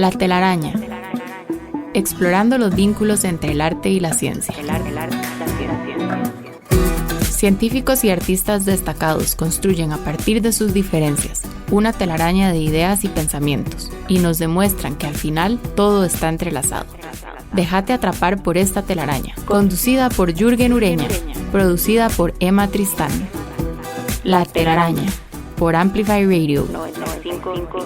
La telaraña. Explorando los vínculos entre el arte y la ciencia. Científicos y artistas destacados construyen a partir de sus diferencias una telaraña de ideas y pensamientos y nos demuestran que al final todo está entrelazado. Déjate atrapar por esta telaraña, conducida por Jürgen Ureña, producida por Emma Tristán. La telaraña, por Amplify Radio 95.5.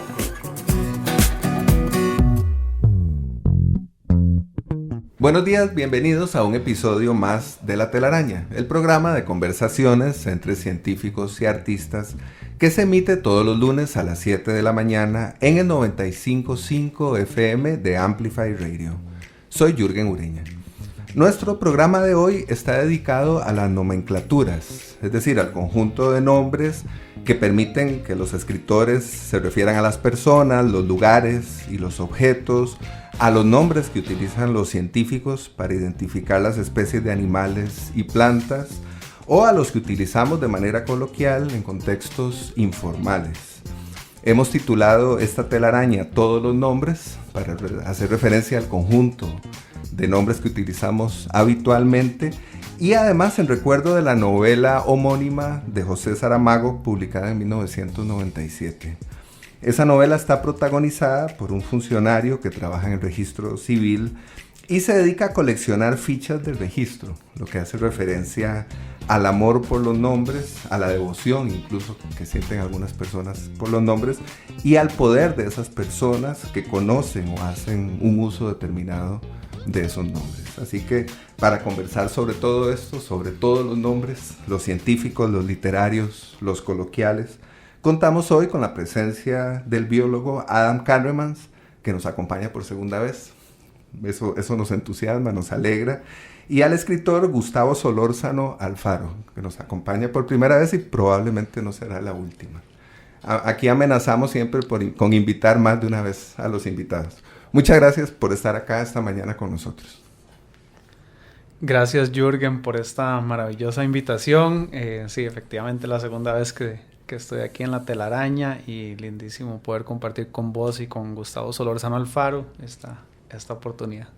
Buenos días, bienvenidos a un episodio más de La Telaraña, el programa de conversaciones entre científicos y artistas que se emite todos los lunes a las 7 de la mañana en el 95.5 FM de Amplify Radio. Soy Jürgen Ureña. Nuestro programa de hoy está dedicado a las nomenclaturas, es decir, al conjunto de nombres que permiten que los escritores se refieran a las personas, los lugares y los objetos, a los nombres que utilizan los científicos para identificar las especies de animales y plantas, o a los que utilizamos de manera coloquial en contextos informales. Hemos titulado esta telaraña Todos los nombres para hacer referencia al conjunto de nombres que utilizamos habitualmente y además en recuerdo de la novela homónima de José Saramago publicada en 1997. Esa novela está protagonizada por un funcionario que trabaja en el registro civil y se dedica a coleccionar fichas del registro, lo que hace referencia al amor por los nombres, a la devoción incluso que sienten algunas personas por los nombres y al poder de esas personas que conocen o hacen un uso determinado de esos nombres. Así que para conversar sobre todo esto, sobre todos los nombres, los científicos, los literarios, los coloquiales, contamos hoy con la presencia del biólogo Adam Karremans, que nos acompaña por segunda vez. Eso nos entusiasma, nos alegra. Y al escritor Gustavo Solórzano Alfaro, que nos acompaña por primera vez y probablemente no será la última. Aquí amenazamos siempre con invitar más de una vez a los invitados. Muchas gracias por estar acá esta mañana con nosotros. Gracias, Jürgen, por esta maravillosa invitación. Sí, efectivamente, la segunda vez que estoy aquí en La Telaraña y lindísimo poder compartir con vos y con Gustavo Solórzano Alfaro esta oportunidad.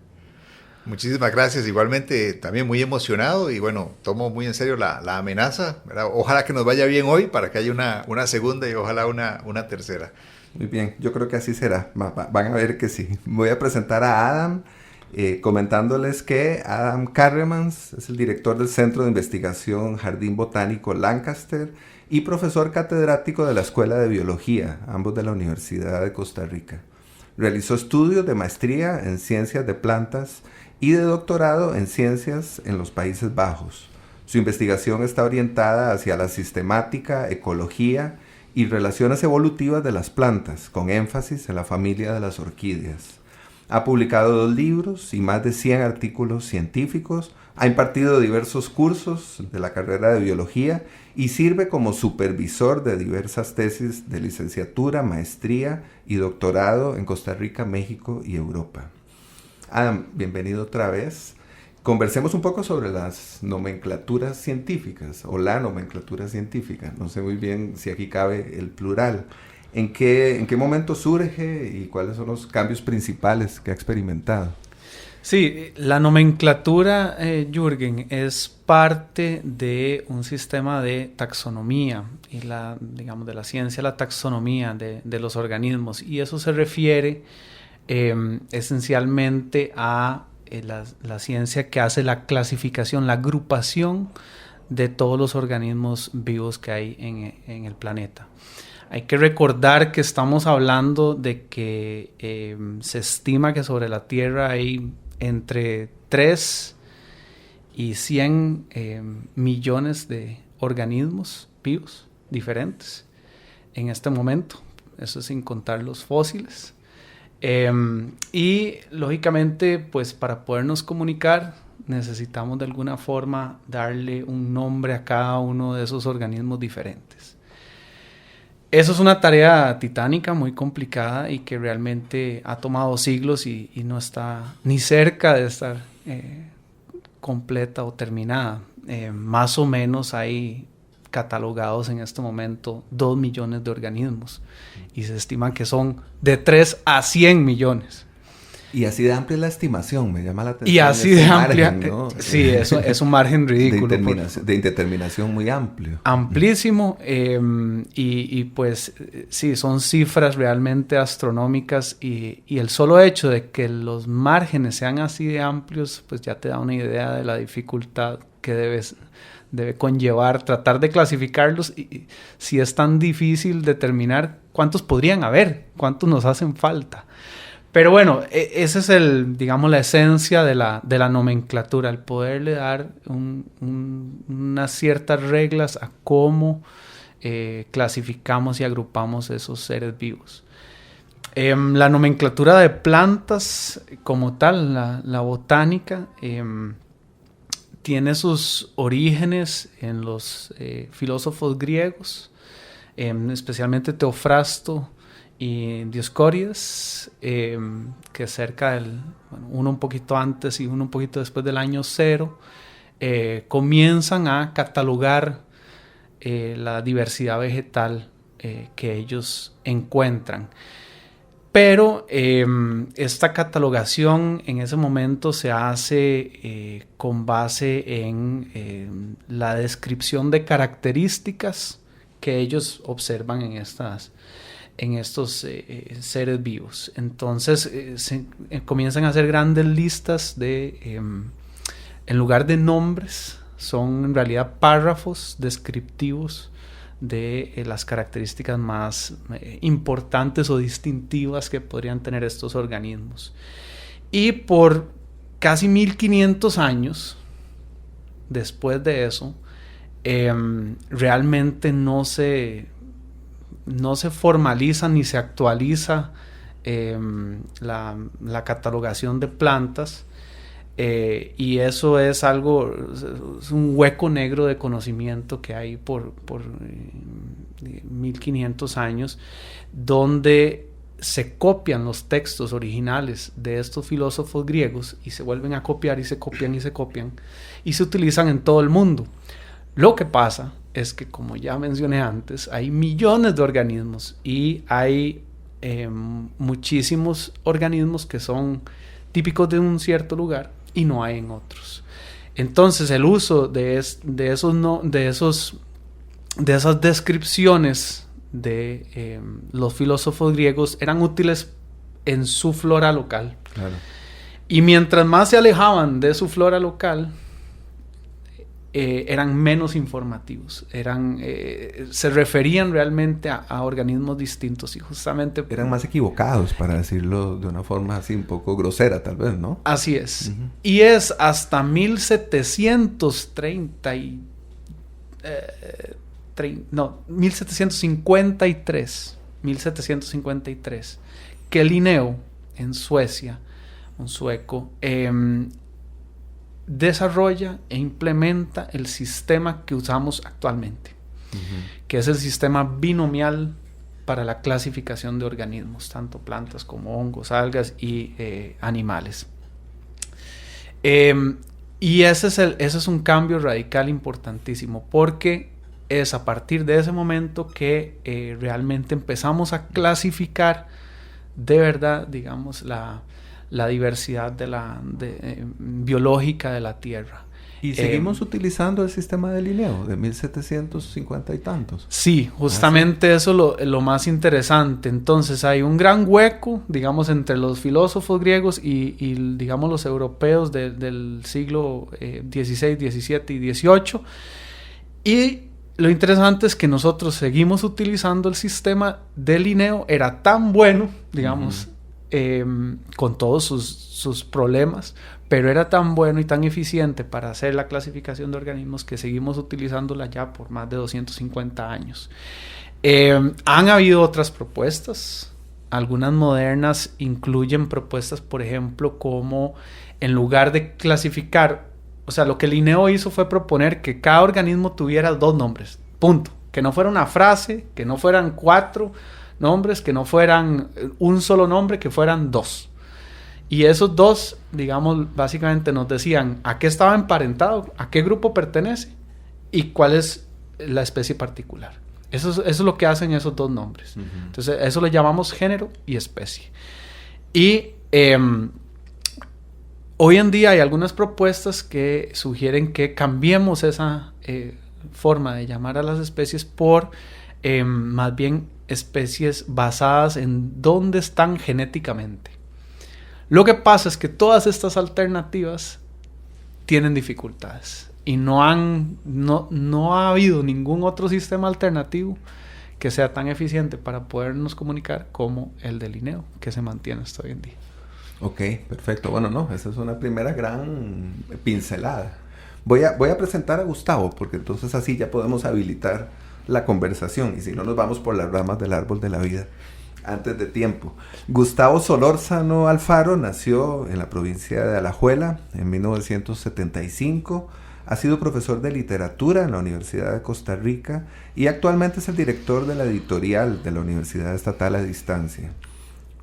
Muchísimas gracias, igualmente también muy emocionado y bueno, tomo muy en serio la amenaza, ¿verdad? Ojalá que nos vaya bien hoy para que haya una segunda y ojalá una tercera. Muy bien, yo creo que así será, van a ver que sí. Voy a presentar a Adam comentándoles que Adam Karremans es el director del Centro de Investigación Jardín Botánico Lancaster y profesor catedrático de la Escuela de Biología, ambos de la Universidad de Costa Rica. Realizó estudios de maestría en Ciencias de Plantas y de doctorado en Ciencias en los Países Bajos. Su investigación está orientada hacia la sistemática, ecología y relaciones evolutivas de las plantas, con énfasis en la familia de las orquídeas. Ha publicado 2 libros y más de 100 artículos científicos, ha impartido diversos cursos de la carrera de biología y sirve como supervisor de diversas tesis de licenciatura, maestría y doctorado en Costa Rica, México y Europa. Adam, bienvenido otra vez. Conversemos un poco sobre las nomenclaturas científicas o la nomenclatura científica. No sé muy bien si aquí cabe el plural. ¿En qué momento surge y cuáles son los cambios principales que ha experimentado? Sí, la nomenclatura, Jürgen, es parte de un sistema de taxonomía y de la ciencia, la taxonomía de los organismos. Y eso se refiere esencialmente a la ciencia que hace la clasificación, la agrupación de todos los organismos vivos que hay en el planeta. Hay que recordar que estamos hablando de que se estima que sobre la Tierra hay entre 3 y 100 millones de organismos vivos diferentes en este momento. Eso sin contar los fósiles. Y lógicamente, pues para podernos comunicar necesitamos de alguna forma darle un nombre a cada uno de esos organismos diferentes. Eso es una tarea titánica, muy complicada y que realmente ha tomado siglos y no está ni cerca de estar completa o terminada. Más o menos hay catalogados en este momento 2 millones de organismos y se estima que son de 3 a 100 millones. Y así de amplia es la estimación, me llama la atención. Y así de amplia, margen, ¿no? Sí, eso es un margen ridículo. De indeterminación muy amplio. Amplísimo, y pues sí, son cifras realmente astronómicas y el solo hecho de que los márgenes sean así de amplios, pues ya te da una idea de la dificultad que debe conllevar tratar de clasificarlos y si es tan difícil determinar cuántos podrían haber, cuántos nos hacen falta. Pero bueno, ese es digamos, la esencia de la nomenclatura, el poderle dar unas ciertas reglas a cómo clasificamos y agrupamos esos seres vivos. La nomenclatura de plantas como tal, la botánica, tiene sus orígenes en los filósofos griegos, especialmente Teofrasto y Dioscórides, que cerca uno un poquito antes y uno un poquito después del año 0, comienzan a catalogar la diversidad vegetal que ellos encuentran. Pero esta catalogación en ese momento se hace con base en la descripción de características que ellos observan en estos seres vivos. Entonces comienzan a hacer grandes listas de, en lugar de nombres, son en realidad párrafos descriptivos de las características más importantes o distintivas que podrían tener estos organismos. Y por casi 1500 años después de eso, realmente no se formaliza ni se actualiza la catalogación de plantas, y eso es es un hueco negro de conocimiento que hay por 1500 años, donde se copian los textos originales de estos filósofos griegos y se vuelven a copiar y se copian y se copian y se utilizan en todo el mundo. Lo que pasa es que, como ya mencioné antes, hay millones de organismos y hay muchísimos organismos que son típicos de un cierto lugar y no hay en otros. Entonces, el uso de esas descripciones de los filósofos griegos eran útiles en su flora local. Claro. Y mientras más se alejaban de su flora local, eran menos informativos, se referían realmente a organismos distintos y justamente... Eran más equivocados, para decirlo de una forma así un poco grosera, tal vez, ¿no? Así es. Uh-huh. Y es hasta 1753, que Linneo, en Suecia, un sueco, desarrolla e implementa el sistema que usamos actualmente, que es el sistema binomial para la clasificación de organismos, tanto plantas como hongos, algas y animales. Y ese es un cambio radical importantísimo, porque es a partir de ese momento que realmente empezamos a clasificar de verdad, digamos, la diversidad biológica de la Tierra. ¿Y seguimos utilizando el sistema de Linneo de 1750 y tantos? Sí, justamente eso es lo más interesante. Entonces hay un gran hueco, digamos, entre los filósofos griegos y digamos, los europeos del siglo XVI, XVII y XVIII. Y lo interesante es que nosotros seguimos utilizando el sistema de Linneo. Era tan bueno, digamos, con todos sus problemas, pero era tan bueno y tan eficiente para hacer la clasificación de organismos que seguimos utilizándola ya por más de 250 años. Han habido otras propuestas. Algunas modernas incluyen propuestas, por ejemplo, como en lugar de clasificar, o sea, lo que Linneo hizo fue proponer que cada organismo tuviera 2 nombres, punto. Que no fuera una frase, que no fueran 4 nombres, que no fueran un solo nombre, que fueran 2. Y esos 2, digamos, básicamente nos decían a qué estaba emparentado, a qué grupo pertenece y cuál es la especie particular. Eso es lo que hacen esos dos nombres. Entonces, eso lo llamamos género y especie. Y hoy en día hay algunas propuestas que sugieren que cambiemos esa forma de llamar a las especies por más bien especies basadas en dónde están genéticamente. Lo que pasa es que todas estas alternativas tienen dificultades y no ha habido ningún otro sistema alternativo que sea tan eficiente para podernos comunicar como el de Linneo, que se mantiene hasta hoy en día. Ok, perfecto. Bueno, no, esa es una primera gran pincelada. Voy a presentar a Gustavo, porque entonces así ya podemos habilitar la conversación, y si no nos vamos por las ramas del árbol de la vida antes de tiempo. Gustavo Solórzano Alfaro nació en la provincia de Alajuela en 1975. Ha sido profesor de literatura en la Universidad de Costa Rica y actualmente es el director de la editorial de la Universidad Estatal a Distancia.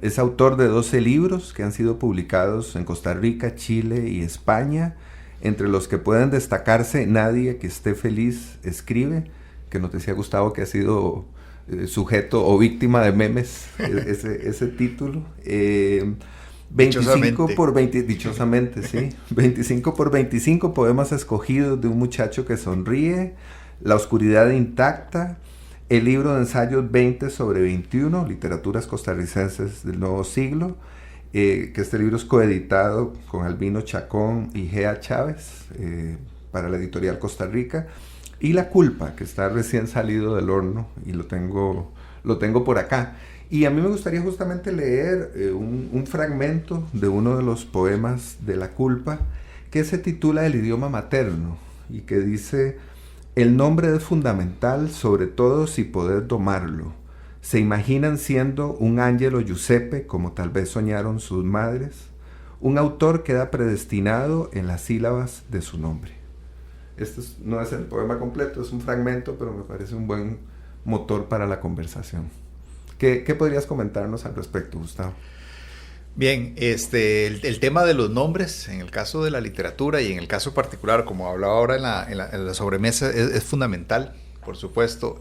Es autor de 12 libros que han sido publicados en Costa Rica, Chile y España, entre los que pueden destacarse Nadie que esté feliz escribe, que nos decía Gustavo que ha sido sujeto o víctima de memes, ese título. 25 por 20, dichosamente, sí. 25 por 25 poemas escogidos de un muchacho que sonríe, La oscuridad intacta, el libro de ensayos 20 sobre 21, Literaturas costarricenses del nuevo siglo, que este libro es coeditado con Albino Chacón y Gea Chávez para la editorial Costa Rica, y La culpa, que está recién salido del horno y lo tengo por acá. Y a mí me gustaría justamente leer un fragmento de uno de los poemas de La culpa, que se titula El idioma materno, y que dice: el nombre es fundamental, sobre todo si podés domarlo. Se imaginan siendo un Angelo Giuseppe, como tal vez soñaron sus madres. Un autor queda predestinado en las sílabas de su nombre. No es el poema completo, es un fragmento, pero me parece un buen motor para la conversación. ¿Qué podrías comentarnos al respecto, Gustavo? Bien, el tema de los nombres, en el caso de la literatura y en el caso particular, como hablaba ahora en la sobremesa, es fundamental, por supuesto.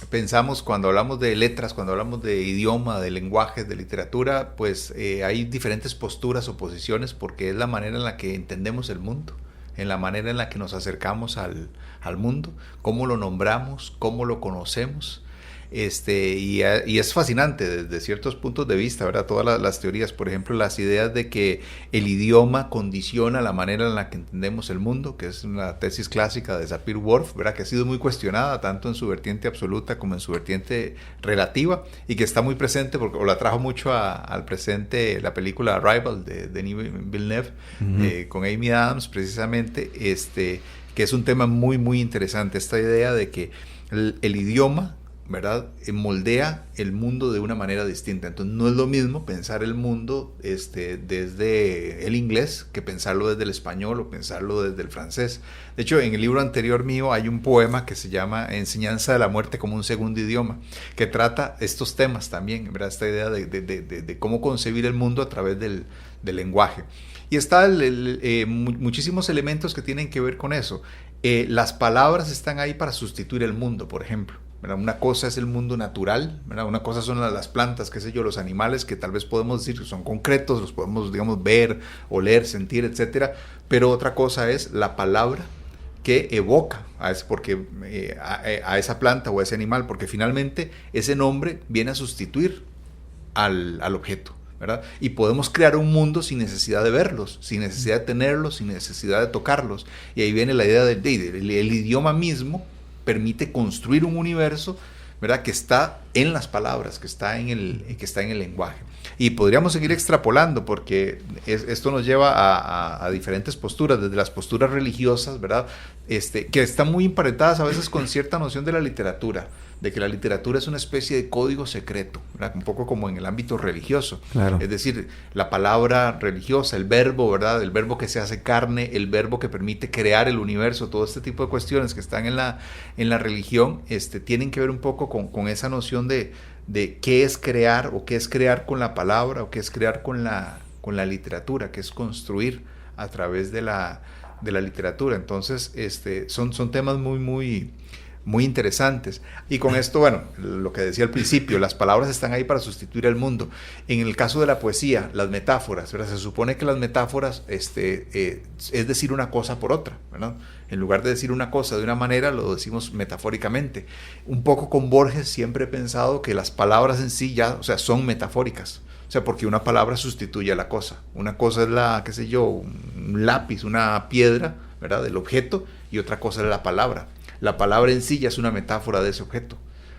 Pensamos cuando hablamos de letras, cuando hablamos de idioma, de lenguaje, de literatura, pues hay diferentes posturas o posiciones, porque es la manera en la que entendemos el mundo, en la manera en la que nos acercamos al mundo, cómo lo nombramos, cómo lo conocemos. Y es fascinante desde ciertos puntos de vista, ¿verdad? Todas las teorías, por ejemplo, las ideas de que el idioma condiciona la manera en la que entendemos el mundo, que es una tesis clásica de Sapir-Whorf, ¿verdad? Que ha sido muy cuestionada tanto en su vertiente absoluta como en su vertiente relativa, y que está muy presente, o la trajo mucho al presente la película Arrival de Denis Villeneuve, con Amy Adams precisamente, que es un tema muy muy interesante, esta idea de que el idioma, ¿verdad?, moldea el mundo de una manera distinta. Entonces no es lo mismo pensar el mundo desde el inglés que pensarlo desde el español o pensarlo desde el francés. De hecho, en el libro anterior mío hay un poema que se llama Enseñanza de la muerte como un segundo idioma, que trata estos temas también, ¿verdad?, esta idea de cómo concebir el mundo a través del lenguaje. Y está muchísimos elementos que tienen que ver con eso. Las palabras están ahí para sustituir el mundo, por ejemplo, ¿verdad? Una cosa es el mundo natural, ¿verdad? Una cosa son las plantas, qué sé yo, los animales, que tal vez podemos decir que son concretos, los podemos, digamos, ver, oler, sentir, etcétera, pero otra cosa es la palabra que evoca a esa planta o a ese animal, porque finalmente ese nombre viene a sustituir al objeto, ¿verdad? Y podemos crear un mundo sin necesidad de verlos, sin necesidad de tenerlos, sin necesidad de tocarlos. Y ahí viene la idea del idioma mismo permite construir un universo, ¿verdad?, que está en las palabras, que está en el lenguaje. Y podríamos seguir extrapolando, porque esto nos lleva a diferentes posturas, desde las posturas religiosas, ¿verdad?, que están muy emparentadas a veces con cierta noción de la literatura, de que la literatura es una especie de código secreto, ¿verdad?, un poco como en el ámbito religioso. Claro. Es decir, la palabra religiosa, el verbo, ¿verdad?, el verbo que se hace carne, el verbo que permite crear el universo, todo este tipo de cuestiones que están en la religión, tienen que ver un poco con esa noción de qué es crear, o qué es crear con la palabra, o qué es crear con la literatura, que es construir a través de la literatura. Entonces, son temas muy, muy, muy interesantes. Y con esto, bueno, lo que decía al principio, las palabras están ahí para sustituir el mundo. En el caso de la poesía, las metáforas, ¿verdad? Se supone que las metáforas es decir una cosa por otra, ¿verdad? En lugar de decir una cosa de una manera, lo decimos metafóricamente. Un poco con Borges siempre he pensado que las palabras en sí ya, o sea, son metafóricas. O sea, porque una palabra sustituye a la cosa. Una cosa es la, qué sé yo, un lápiz, una piedra, ¿verdad? Del objeto, y otra cosa es la palabra. La palabra en sí ya es una metáfora de ese objeto,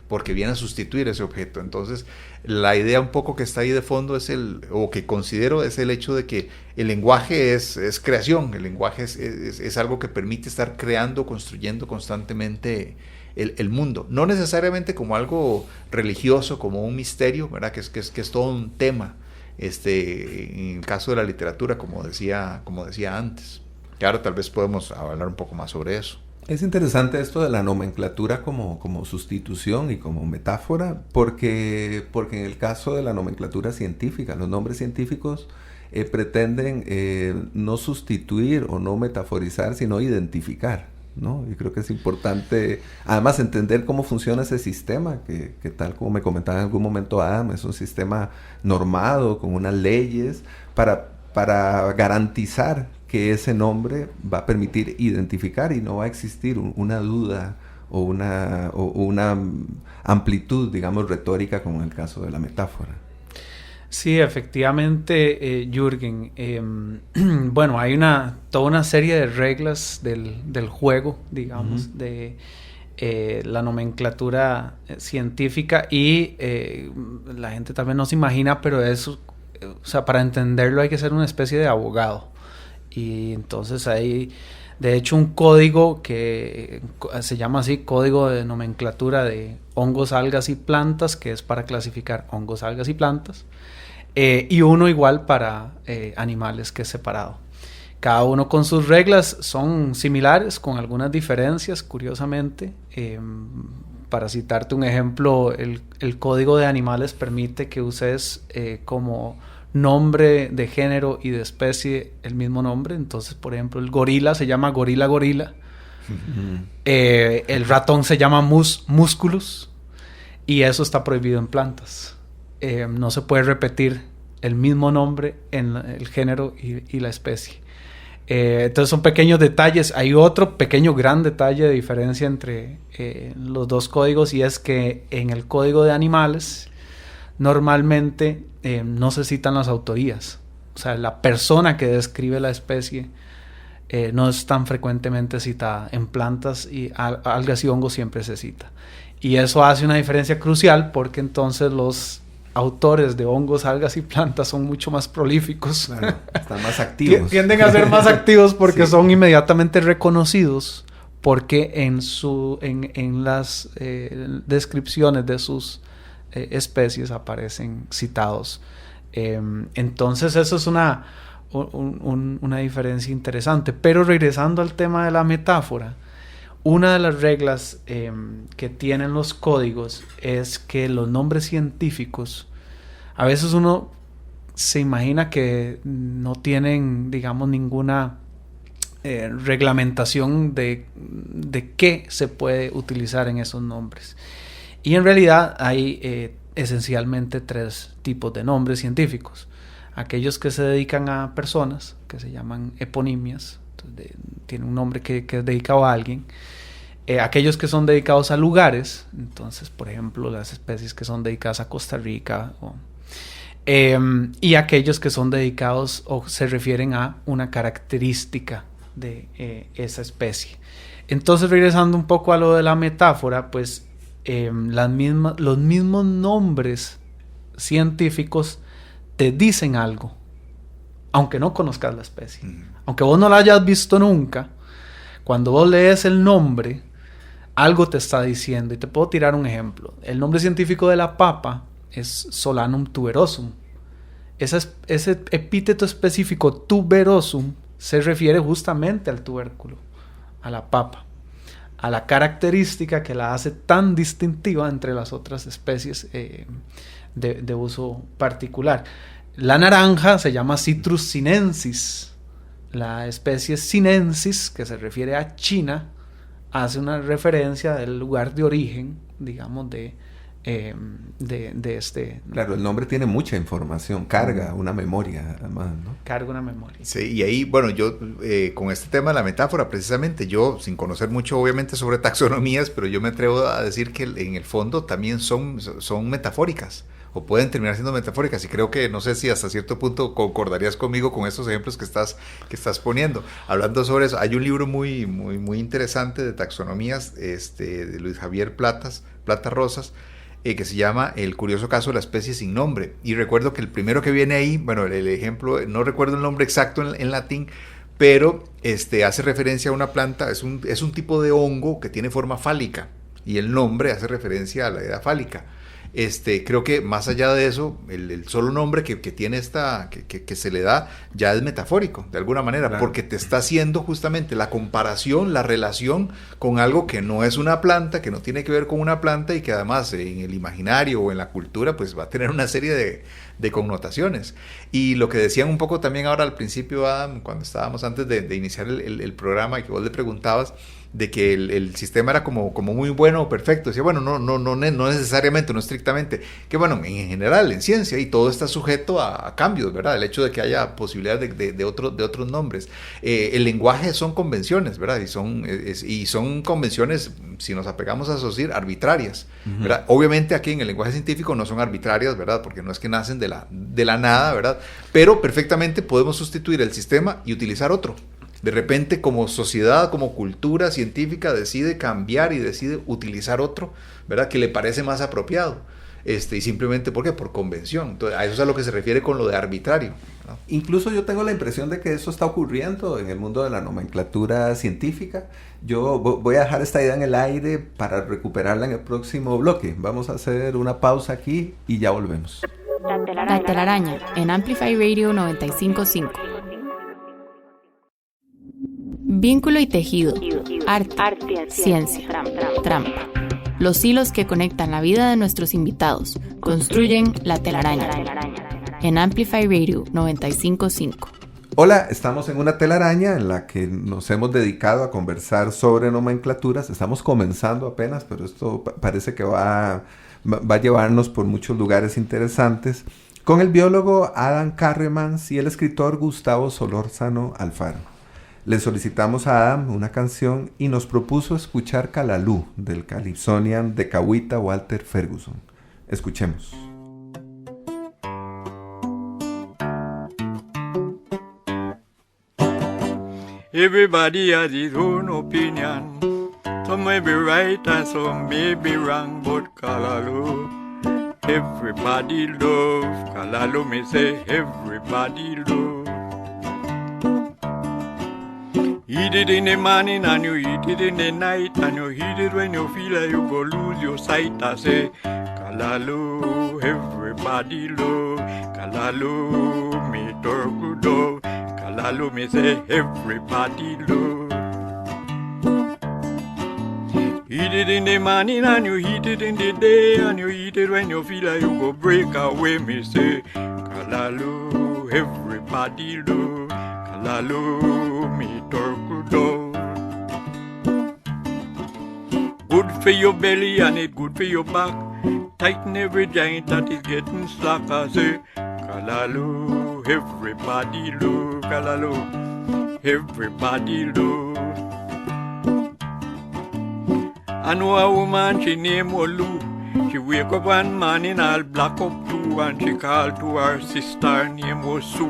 porque viene a sustituir ese objeto. Entonces, la idea un poco que está ahí de fondo o que considero es el hecho de que el lenguaje es creación, el lenguaje es algo que permite estar creando, construyendo constantemente el mundo. No necesariamente como algo religioso, como un misterio, ¿verdad? Que es todo un tema, en el caso de la literatura, como decía antes. Que ahora tal vez podemos hablar un poco más sobre eso. Es interesante esto de la nomenclatura como sustitución y como metáfora, porque en el caso de la nomenclatura científica, los nombres científicos pretenden no sustituir o no metaforizar, sino identificar, ¿no? Y creo que es importante, además, entender cómo funciona ese sistema, que tal como me comentaba en algún momento Adam, es un sistema normado, con unas leyes, para garantizar que ese nombre va a permitir identificar y no va a existir una duda o una amplitud, digamos, retórica, como en el caso de la metáfora. Sí, efectivamente, Jürgen. Bueno, hay toda una serie de reglas del juego, digamos, de la nomenclatura científica, y la gente tal vez no se imagina, pero eso, o sea, para entenderlo hay que ser una especie de abogado. Y entonces hay, de hecho, un código que se llama así, Código de Nomenclatura de Hongos, Algas y Plantas, que es para clasificar hongos, algas y plantas, y uno igual para animales, que es separado. Cada uno con sus reglas, son similares, con algunas diferencias, curiosamente. Para citarte un ejemplo, el Código de Animales permite que uses como nombre de género y de especie el mismo nombre. Entonces, por ejemplo, el gorila se llama gorila. El ratón se llama musculus, y eso está prohibido en plantas. No se puede repetir el mismo nombre en el género y la especie. Entonces son pequeños detalles. Hay otro gran detalle de diferencia entre los dos códigos, y es que en el Código de Animales normalmente no se citan las autorías. O sea, la persona que describe la especie no es tan frecuentemente citada. En plantas y algas y hongos siempre se cita. Y eso hace una diferencia crucial, porque entonces los autores de hongos, algas y plantas son mucho más prolíficos. Claro, están más activos. Tienden a ser más activos porque sí, son inmediatamente reconocidos, porque en las descripciones de sus especies aparecen citados. Entonces eso es una diferencia interesante. Pero regresando al tema de la metáfora, una de las reglas que tienen los códigos es que los nombres científicos, a veces uno se imagina que no tienen, digamos, ninguna reglamentación de qué se puede utilizar en esos nombres. Y en realidad hay esencialmente 3 tipos de nombres científicos. Aquellos que se dedican a personas, que se llaman eponimias, tiene un nombre que es dedicado a alguien. Aquellos que son dedicados a lugares, entonces, por ejemplo, las especies que son dedicadas a Costa Rica, y aquellos que son dedicados o se refieren a una característica de esa especie. Entonces, regresando un poco a lo de la metáfora, pues los mismos nombres científicos te dicen algo, aunque no conozcas la especie. Aunque vos no la hayas visto nunca, cuando vos lees el nombre, algo te está diciendo. Y te puedo tirar un ejemplo. El nombre científico de la papa es Solanum tuberosum. Ese epíteto específico, tuberosum, se refiere justamente al tubérculo, a la papa, a la característica que la hace tan distintiva entre las otras especies de uso particular. La naranja se llama Citrus sinensis. La especie sinensis, que se refiere a China, hace una referencia del lugar de origen, digamos, de este... Claro, el nombre tiene mucha información, carga una memoria además, ¿no? Carga una memoria. Sí, y ahí, bueno, yo con este tema de la metáfora, precisamente, yo sin conocer mucho obviamente sobre taxonomías, pero yo me atrevo a decir que en el fondo también son metafóricas, o pueden terminar siendo metafóricas, y creo que, no sé si hasta cierto punto concordarías conmigo con estos ejemplos que estás poniendo. Hablando sobre eso, hay un libro muy interesante de taxonomías, de Luis Javier Plata Rosas, que se llama El curioso caso de la especie sin nombre. Y recuerdo que el primero que viene ahí, bueno, el ejemplo, no recuerdo el nombre exacto en latín, pero hace referencia a una planta, es un tipo de hongo que tiene forma fálica, y el nombre hace referencia a la edad fálica. Creo que más allá de eso, el solo nombre que tiene que se le da ya es metafórico, de alguna manera, claro, porque te está haciendo justamente la comparación, la relación con algo que no es una planta, que no tiene que ver con una planta, y que además en el imaginario o en la cultura pues va a tener una serie de connotaciones. Y lo que decían un poco también ahora al principio, Adam, cuando estábamos antes de iniciar el programa, y que vos le preguntabas de que el sistema era como muy bueno o perfecto. Decía, bueno, no necesariamente, no estrictamente, que bueno, en general, en ciencia, y todo está sujeto a cambios, ¿verdad? El hecho de que haya posibilidades de otros nombres. El lenguaje son convenciones, ¿verdad? Y son convenciones, si nos apegamos a eso, decir, arbitrarias, ¿verdad? Obviamente aquí en el lenguaje científico no son arbitrarias, ¿verdad? Porque no es que nacen de la nada, ¿verdad? Pero perfectamente podemos sustituir el sistema y utilizar otro. De repente, como sociedad, como cultura científica, decide cambiar y decide utilizar otro, ¿verdad? Que le parece más apropiado. Y simplemente, ¿por qué? Por convención. Entonces, a eso es a lo que se refiere con lo de arbitrario, ¿no? Incluso yo tengo la impresión de que eso está ocurriendo en el mundo de la nomenclatura científica. Yo voy a dejar esta idea en el aire para recuperarla en el próximo bloque. Vamos a hacer una pausa aquí y ya volvemos. La telaraña en Amplify Radio 95.5. Vínculo y tejido, arte, ciencia, trampa. Los hilos que conectan la vida de nuestros invitados construyen la telaraña. En Amplify Radio 95.5. Hola, estamos en una telaraña en la que nos hemos dedicado a conversar sobre nomenclaturas. Estamos comenzando apenas, pero esto parece que va a llevarnos por muchos lugares interesantes, con el biólogo Adam Carremans y el escritor Gustavo Solórzano Alfaro. Le solicitamos a Adam una canción y nos propuso escuchar Calalú del Calypsonian de Kawita Walter Ferguson. Escuchemos. Everybody has his own opinion. Some may be right and some may be wrong, but Calalú, everybody love. Calalú, me say everybody love. Eat it in the morning and you eat it in the night, and you eat it when you feel like you go lose your sight. I say, Calalú, everybody love. Calalú, me turku dove. Calalú, me say, everybody love. Eat it in the morning and you eat it in the day, and you eat it when you feel like you go break away. Me say, Calalú, everybody love. Calalú, me turku dove. Good for your belly and it good for your back. Tighten every joint that is getting slack. I say, Calalú, everybody love. Calalú, everybody love. I know a woman, she named Olu. She wake up one morning all black up too, and she called to her sister named Osu.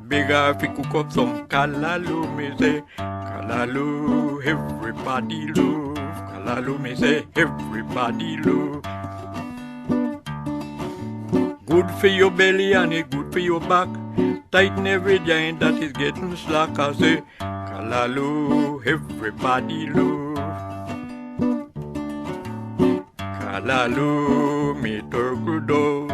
Beg her fi cook up some Calalú, me say, Calalú, everybody love. Calalú, me say, everybody love. Good for your belly and it good for your back. Tighten every joint that is getting slack. I say, Calalú, everybody love. Calalú, me turku dove.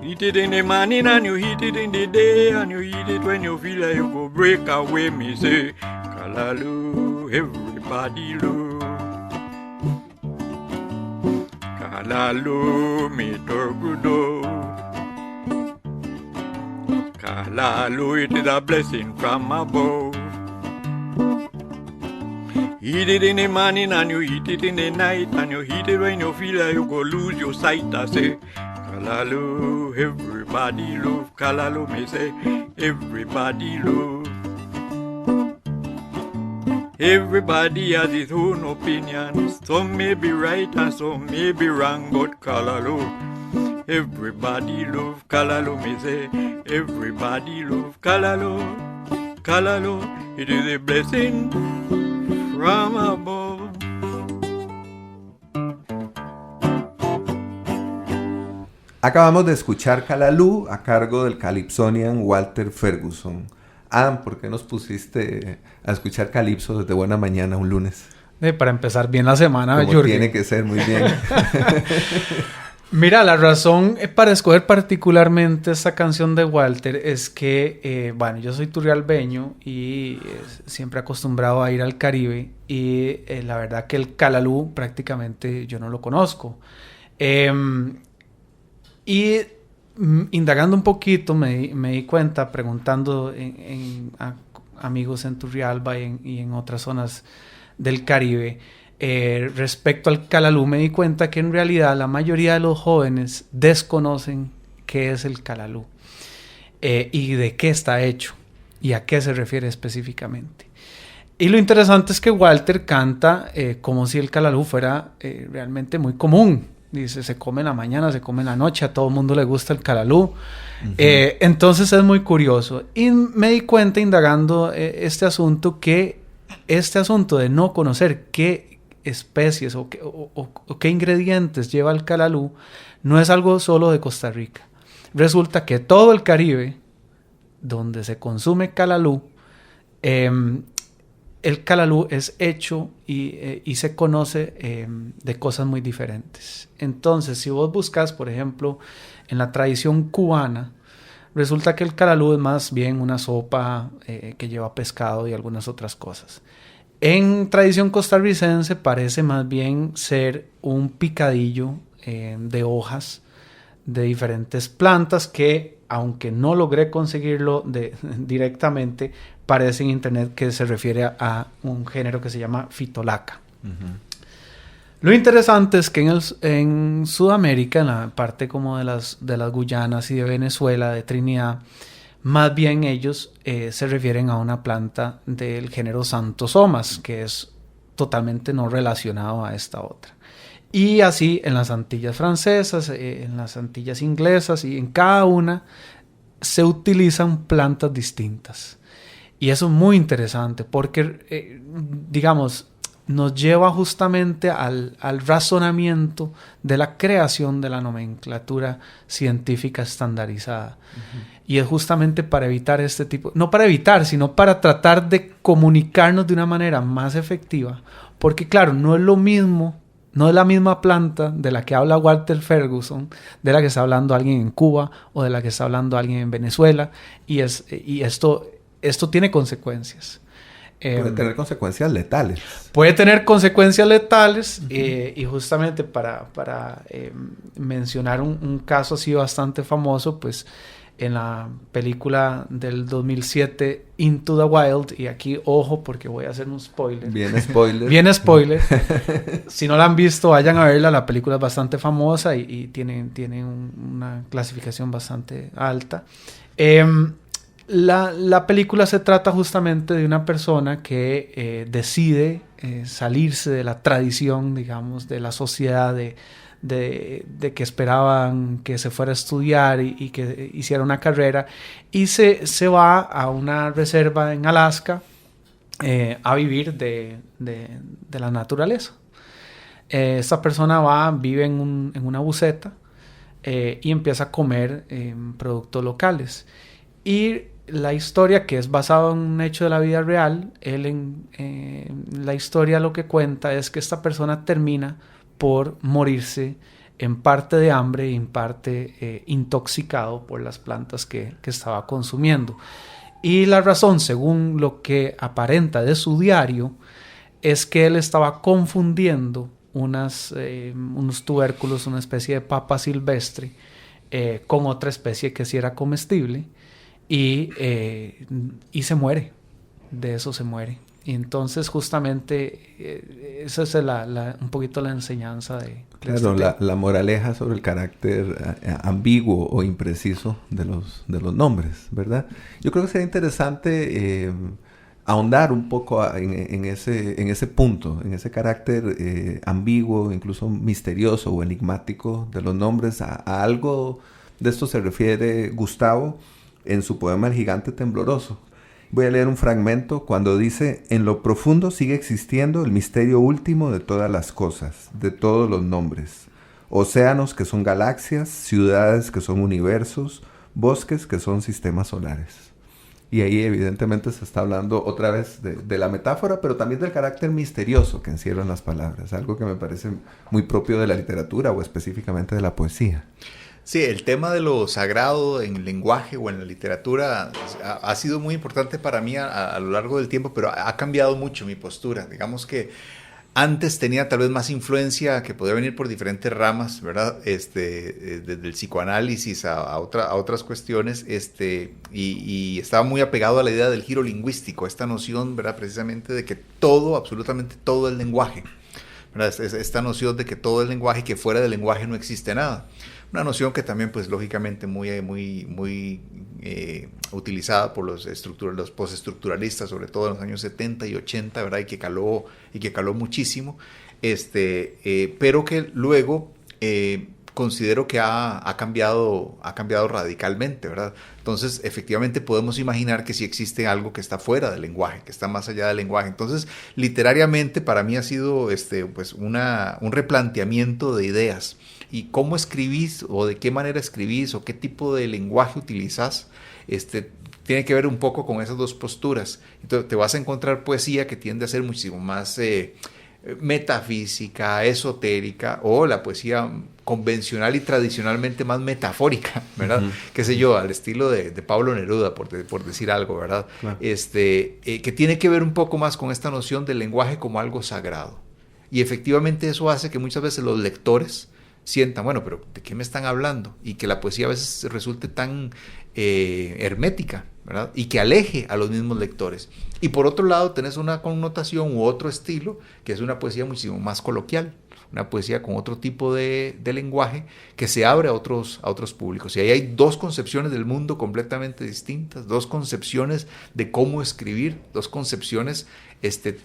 Eat it in the morning and you eat it in the day, and you eat it when you feel like you go break away. Me say, Calalú, everybody love. Calalú, me turku dove. Calalú, it is a blessing from above. Eat it in the morning and you eat it in the night, and you eat it when you feel like you go lose your sight. I say, Callaloo, everybody love Callaloo, me say, everybody love. Everybody has his own opinion. Some may be right and some may be wrong, but Callaloo, everybody love Callaloo, me say, everybody love Callaloo. Callaloo, it is a blessing from above. Acabamos de escuchar Callaloo a cargo del calypsonian Walter Ferguson. Adam, ¿por qué nos pusiste a escuchar calipso desde buena mañana un lunes? Para empezar bien la semana, Como tiene que ser, muy bien. Mira, la razón para escoger particularmente esta canción de Walter es que, yo soy turrialbeño y siempre acostumbrado a ir al Caribe y la verdad que el Callaloo prácticamente yo no lo conozco. Indagando un poquito me di cuenta, preguntando a amigos en Turrialba y en otras zonas del Caribe, respecto al Callaloo, me di cuenta que en realidad la mayoría de los jóvenes desconocen qué es el Callaloo y de qué está hecho y a qué se refiere específicamente. Y lo interesante es que Walter canta como si el Callaloo fuera realmente muy común. Dice, se come en la mañana, se come en la noche, a todo el mundo le gusta el Callaloo. Uh-huh. Entonces es muy curioso. Y me di cuenta, indagando este asunto, que este asunto de no conocer qué especies o qué ingredientes lleva el Callaloo no es algo solo de Costa Rica. Resulta que todo el Caribe, donde se consume Callaloo, el Callaloo es hecho y se conoce de cosas muy diferentes. Entonces, si vos buscas, por ejemplo, en la tradición cubana, resulta que el Callaloo es más bien una sopa que lleva pescado y algunas otras cosas. En tradición costarricense parece más bien ser un picadillo de hojas de diferentes plantas que, aunque no logré conseguirlo directamente, parece en internet que se refiere a un género que se llama Phytolacca. Uh-huh. Lo interesante es que en Sudamérica, en la parte como de las Guyanas y de Venezuela, de Trinidad, más bien ellos se refieren a una planta del género Xanthosomas, que es totalmente no relacionado a esta otra. Y así en las Antillas francesas, en las Antillas inglesas, y en cada una se utilizan plantas distintas. Y eso es muy interesante porque, nos lleva justamente al razonamiento de la creación de la nomenclatura científica estandarizada. Uh-huh. Y es justamente para evitar este tipo, no para evitar, sino para tratar de comunicarnos de una manera más efectiva. Porque claro, no es lo mismo, no es la misma planta de la que habla Walter Ferguson, de la que está hablando alguien en Cuba o de la que está hablando alguien en Venezuela. Y esto tiene consecuencias. Puede tener consecuencias letales. Puede tener consecuencias letales. Uh-huh. Y justamente para mencionar un caso así bastante famoso, pues en la película del 2007 Into the Wild, y aquí ojo porque voy a hacer un spoiler. Bien spoiler. Bien spoiler. Si no la han visto, vayan a verla. La película es bastante famosa y tiene una clasificación bastante alta. La película se trata justamente de una persona que decide salirse de la tradición, digamos, de la sociedad de que esperaban que se fuera a estudiar y que hiciera una carrera, y se va a una reserva en Alaska a vivir de la naturaleza. Esta persona vive en una buseta y empieza a comer productos locales. Y la historia, que es basada en un hecho de la vida real, la historia lo que cuenta es que esta persona termina por morirse en parte de hambre y en parte intoxicado por las plantas que estaba consumiendo. Y la razón, según lo que aparenta de su diario, es que él estaba confundiendo unos tubérculos, una especie de papa silvestre, con otra especie que sí era comestible, y se muere. De eso se muere. Y entonces justamente esa es un poquito la enseñanza de claro, la moraleja sobre el carácter ambiguo o impreciso de los nombres, ¿verdad? Yo creo que sería interesante ahondar un poco en ese punto, en ese carácter ambiguo, incluso misterioso o enigmático de los nombres. A algo de esto se refiere Gustavo en su poema El gigante tembloroso. Voy a leer un fragmento cuando dice: en lo profundo sigue existiendo el misterio último de todas las cosas, de todos los nombres. Océanos que son galaxias, ciudades que son universos, bosques que son sistemas solares. Y ahí evidentemente se está hablando otra vez de la metáfora, pero también del carácter misterioso que encierran las palabras, algo que me parece muy propio de la literatura o específicamente de la poesía. Sí, el tema de lo sagrado en el lenguaje o en la literatura ha sido muy importante para mí a lo largo del tiempo, pero ha cambiado mucho mi postura. Digamos que antes tenía tal vez más influencia que podía venir por diferentes ramas, ¿verdad? Desde el psicoanálisis a otras cuestiones, y estaba muy apegado a la idea del giro lingüístico, esta noción, ¿verdad? Precisamente de que todo, absolutamente todo es lenguaje, ¿verdad? Esta noción de que todo es lenguaje y que fuera del lenguaje no existe nada. Una noción que también, pues, lógicamente muy utilizada por los postestructuralistas, sobre todo en los años 70 y 80, ¿verdad? Y que caló muchísimo, pero que luego considero que ha cambiado radicalmente, ¿verdad? Entonces, efectivamente, podemos imaginar que sí existe algo que está fuera del lenguaje, que está más allá del lenguaje. Entonces, literariamente, para mí ha sido pues un replanteamiento de ideas. Y cómo escribís, o de qué manera escribís, o qué tipo de lenguaje utilizás, tiene que ver un poco con esas dos posturas. Entonces, te vas a encontrar poesía que tiende a ser muchísimo más metafísica, esotérica, o la poesía convencional y tradicionalmente más metafórica, ¿verdad? Qué sé yo, al estilo de Pablo Neruda, por decir algo, ¿verdad? Claro. Que tiene que ver un poco más con esta noción del lenguaje como algo sagrado. Y efectivamente eso hace que muchas veces los lectores sientan, bueno, pero ¿de qué me están hablando? Y que la poesía a veces resulte tan hermética, ¿verdad? Y que aleje a los mismos lectores. Y por otro lado tenés una connotación u otro estilo, que es una poesía muchísimo más coloquial, una poesía con otro tipo de lenguaje que se abre a otros públicos. Y ahí hay dos concepciones del mundo completamente distintas, dos concepciones de cómo escribir, dos concepciones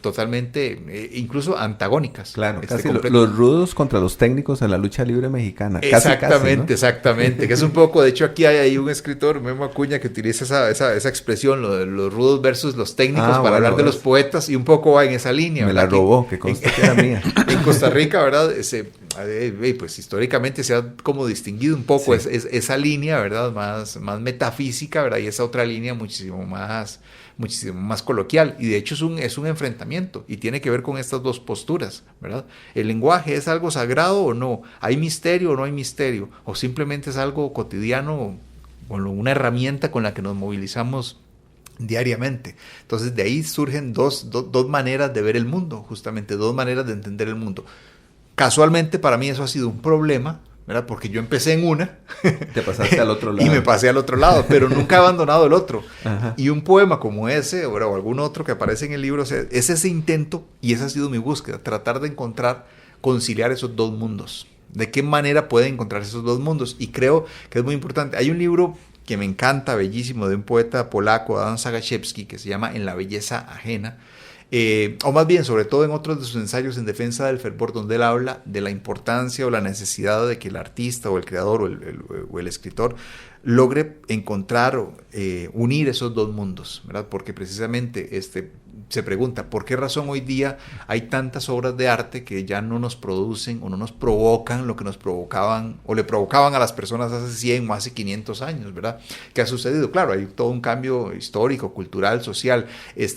totalmente, incluso antagónicas. Claro, casi los rudos contra los técnicos en la lucha libre mexicana. Exactamente, casi, ¿no? Exactamente. Que es un poco, de hecho aquí hay un escritor, Memo Acuña, que utiliza esa expresión, los rudos versus los técnicos, para hablar de los poetas, y un poco va en esa línea. Me la robó, que consta que era mía. En Costa Rica, ¿verdad? Pues históricamente se ha como distinguido un poco esa línea, ¿verdad? Más metafísica, ¿verdad? Y esa otra línea muchísimo más coloquial, y de hecho es un enfrentamiento y tiene que ver con estas dos posturas, ¿verdad? ¿El lenguaje es algo sagrado o no? ¿Hay misterio o no hay misterio? ¿O simplemente es algo cotidiano, o una herramienta con la que nos movilizamos diariamente? Entonces de ahí surgen dos maneras de ver el mundo, justamente dos maneras de entender el mundo. Casualmente para mí eso ha sido un problema, ¿verdad? Porque yo empecé en una. Te pasaste al otro lado. Y me pasé al otro lado, pero nunca he abandonado el otro. Ajá. Y un poema como ese, o algún otro que aparece en el libro, es ese intento, y esa ha sido mi búsqueda, tratar de conciliar esos dos mundos. ¿De qué manera pueden encontrar esos dos mundos? Y creo que es muy importante. Hay un libro que me encanta, bellísimo, de un poeta polaco, Adam Zagajewski, que se llama En la belleza ajena. O más bien, sobre todo en otros de sus ensayos en defensa del fervor, donde él habla de la importancia o la necesidad de que el artista o el creador o el escritor logre encontrar o unir esos dos mundos, ¿verdad? Porque precisamente se pregunta, ¿por qué razón hoy día hay tantas obras de arte que ya no nos producen o no nos provocan lo que nos provocaban o le provocaban a las personas hace 100 o hace 500 años, ¿verdad? ¿Qué ha sucedido? Claro, hay todo un cambio histórico, cultural, social,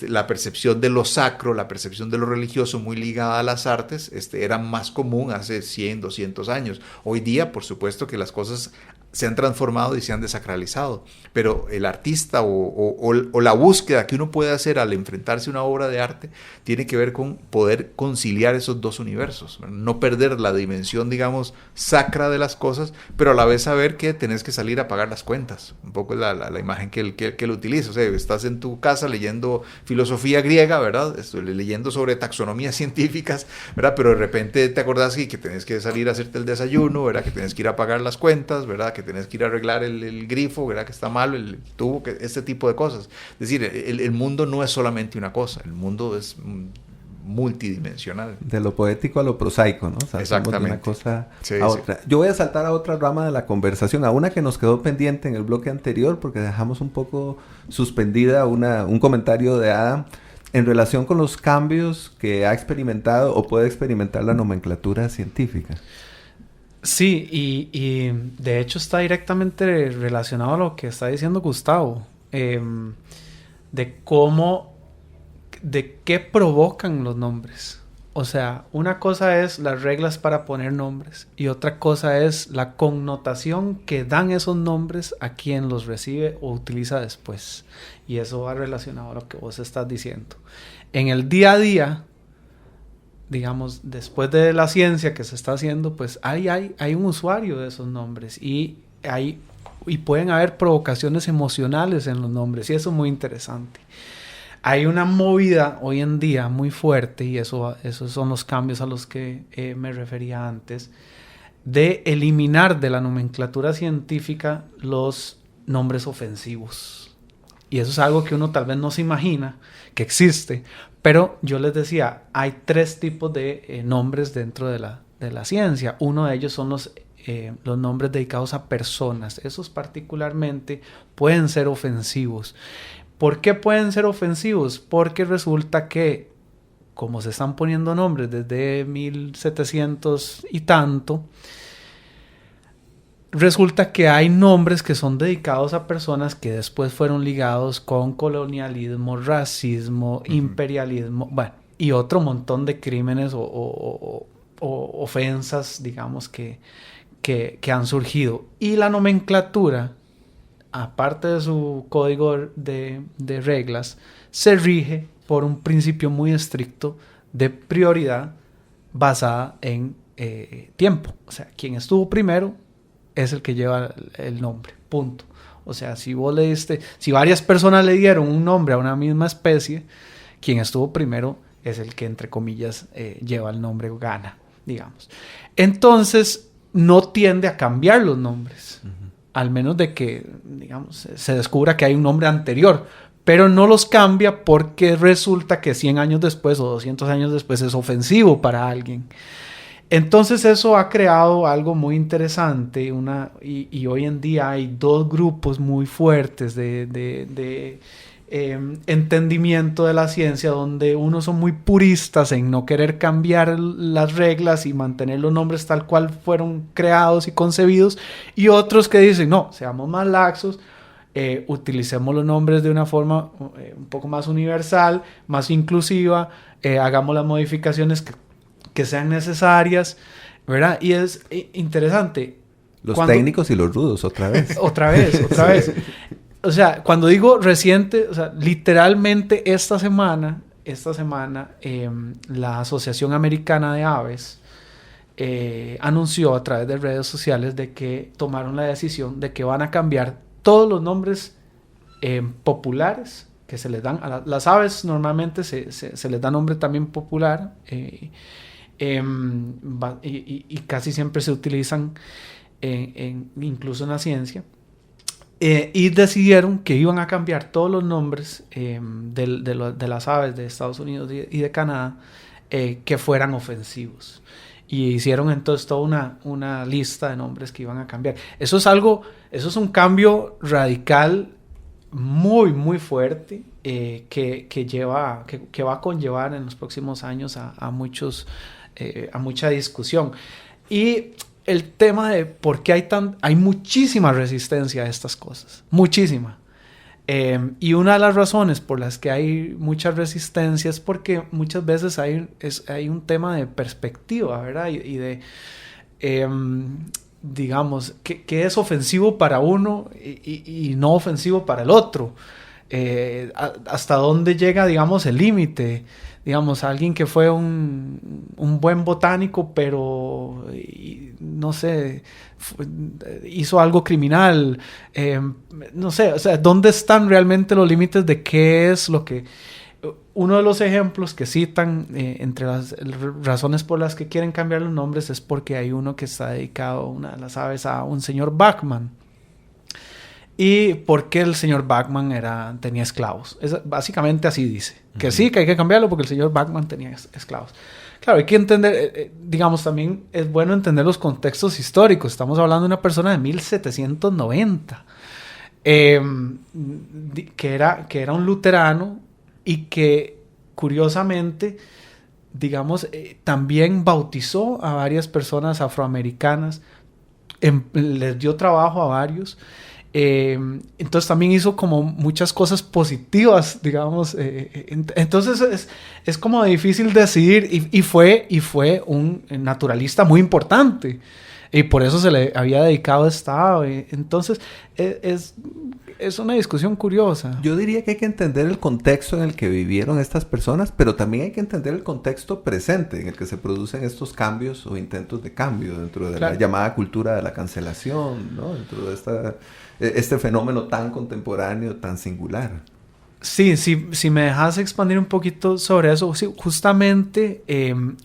la percepción de lo sacro, la percepción de lo religioso muy ligada a las artes, era más común hace 100, 200 años. Hoy día, por supuesto que las cosas se han transformado y se han desacralizado. Pero el artista o la búsqueda que uno puede hacer al enfrentarse a una obra de arte tiene que ver con poder conciliar esos dos universos, no perder la dimensión, digamos, sacra de las cosas, pero a la vez saber que tenés que salir a pagar las cuentas. Un poco la imagen que él utiliza. O sea, estás en tu casa leyendo filosofía griega, ¿verdad? Leyendo sobre taxonomías científicas, ¿verdad? Pero de repente te acordás que tenés que salir a hacerte el desayuno, ¿verdad? Que tenés que ir a pagar las cuentas, ¿verdad? Que tenés que ir a arreglar el grifo, ¿verdad? Que está malo el tubo, este tipo de cosas. Es decir, el mundo no es solamente una cosa, el mundo es multidimensional. De lo poético a lo prosaico, ¿no? Exactamente. De una cosa a otra. Yo voy a saltar a otra rama de la conversación, a una que nos quedó pendiente en el bloque anterior, porque dejamos un poco suspendida un comentario de Adam en relación con los cambios que ha experimentado o puede experimentar la nomenclatura científica. Sí, y de hecho está directamente relacionado a lo que está diciendo Gustavo, de qué provocan los nombres. O sea, una cosa es las reglas para poner nombres y otra cosa es la connotación que dan esos nombres a quien los recibe o utiliza después. Y eso va relacionado a lo que vos estás diciendo. En el día a día, digamos, después de la ciencia que se está haciendo, pues hay un usuario de esos nombres y pueden haber provocaciones emocionales en los nombres y eso es muy interesante. Hay una movida hoy en día muy fuerte y esos son los cambios a los que me refería antes, de eliminar de la nomenclatura científica los nombres ofensivos. Y eso es algo que uno tal vez no se imagina que existe, pero yo les decía, hay 3 tipos de nombres dentro de la ciencia. Uno de ellos son los nombres dedicados a personas. Esos particularmente pueden ser ofensivos. ¿Por qué pueden ser ofensivos? Porque resulta que, como se están poniendo nombres desde 1700 y tanto, resulta que hay nombres que son dedicados a personas que después fueron ligados con colonialismo, racismo, imperialismo, bueno, y otro montón de crímenes o ofensas, digamos, que han surgido. Y la nomenclatura, aparte de su código de reglas, se rige por un principio muy estricto de prioridad basada en tiempo. O sea, quien estuvo primero es el que lleva el nombre, punto. O sea, si varias personas le dieron un nombre a una misma especie, quien estuvo primero es el que, entre comillas, lleva el nombre o gana, digamos. Entonces, no tiende a cambiar los nombres, al menos de que, digamos, se descubra que hay un nombre anterior, pero no los cambia porque resulta que 100 años después o 200 años después es ofensivo para alguien. Entonces eso ha creado algo muy interesante y hoy en día hay 2 grupos muy fuertes de entendimiento de la ciencia, donde unos son muy puristas en no querer cambiar las reglas y mantener los nombres tal cual fueron creados y concebidos, y otros que dicen no, seamos más laxos, utilicemos los nombres de una forma un poco más universal, más inclusiva, hagamos las modificaciones que sean necesarias, ¿verdad? Y es interesante. Los técnicos y los rudos, otra vez. Otra vez. O sea, cuando digo reciente, o sea, literalmente esta semana, la Asociación Americana de Aves anunció a través de redes sociales de que tomaron la decisión de que van a cambiar todos los nombres populares que se les dan a las aves. Normalmente se les da nombre también popular y casi siempre se utilizan incluso en la ciencia. Y decidieron que iban a cambiar todos los nombres de las aves de Estados Unidos y de Canadá que fueran ofensivos. Y hicieron entonces toda una lista de nombres que iban a cambiar. Eso es un cambio radical muy, muy fuerte que va a conllevar en los próximos años a mucha discusión. Y el tema de por qué hay muchísima resistencia a estas cosas, muchísima. Y una de las razones por las que hay mucha resistencia es porque muchas veces hay un tema de perspectiva, ¿verdad? Y digamos, qué es ofensivo para uno y no ofensivo para el otro. Hasta dónde llega, digamos, el límite. Digamos, alguien que fue un buen botánico, pero no sé, hizo algo criminal. No sé, o sea, ¿dónde están realmente los límites de qué es lo que... Uno de los ejemplos que citan entre las razones por las que quieren cambiar los nombres es porque hay uno que está dedicado, una de las aves, a un señor Bachman. Y porque el señor Bachman tenía esclavos. Básicamente así dice. Que sí, que hay que cambiarlo porque el señor Bachman tenía esclavos. Claro, hay que entender, digamos, también es bueno entender los contextos históricos. Estamos hablando de una persona de 1790, que era un luterano y que, curiosamente, digamos, también bautizó a varias personas afroamericanas, les dio trabajo a varios. Entonces también hizo como muchas cosas positivas, digamos. Entonces es como difícil decidir y fue un naturalista muy importante y por eso se le había dedicado a esta ave. Entonces es una discusión curiosa. Yo diría que hay que entender el contexto en el que vivieron estas personas, pero también hay que entender el contexto presente en el que se producen estos cambios o intentos de cambio dentro de la llamada cultura de la cancelación, ¿no? Dentro de este fenómeno tan contemporáneo, tan singular. Sí, si me dejas expandir un poquito sobre eso, sí, justamente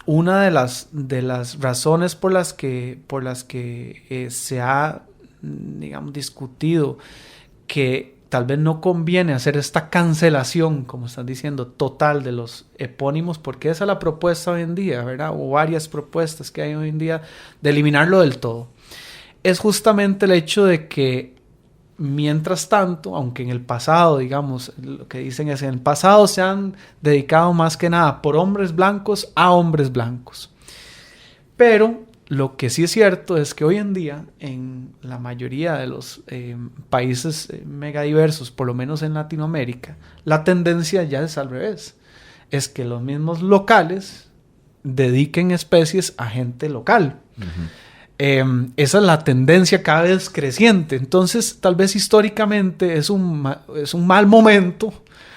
una de las razones por las que se ha, digamos, discutido que tal vez no conviene hacer esta cancelación, como están diciendo, total de los epónimos, porque esa es la propuesta hoy en día, ¿verdad? O varias propuestas que hay hoy en día de eliminarlo del todo. Es justamente el hecho de que mientras tanto, aunque en el pasado, digamos, lo que dicen es en el pasado se han dedicado más que nada por hombres blancos a hombres blancos. Pero lo que sí es cierto es que hoy en día, en la mayoría de los países megadiversos, por lo menos en Latinoamérica, la tendencia ya es al revés. Es que los mismos locales dediquen especies a gente local. Uh-huh. Esa es la tendencia cada vez creciente. Entonces, tal vez históricamente es un mal momento.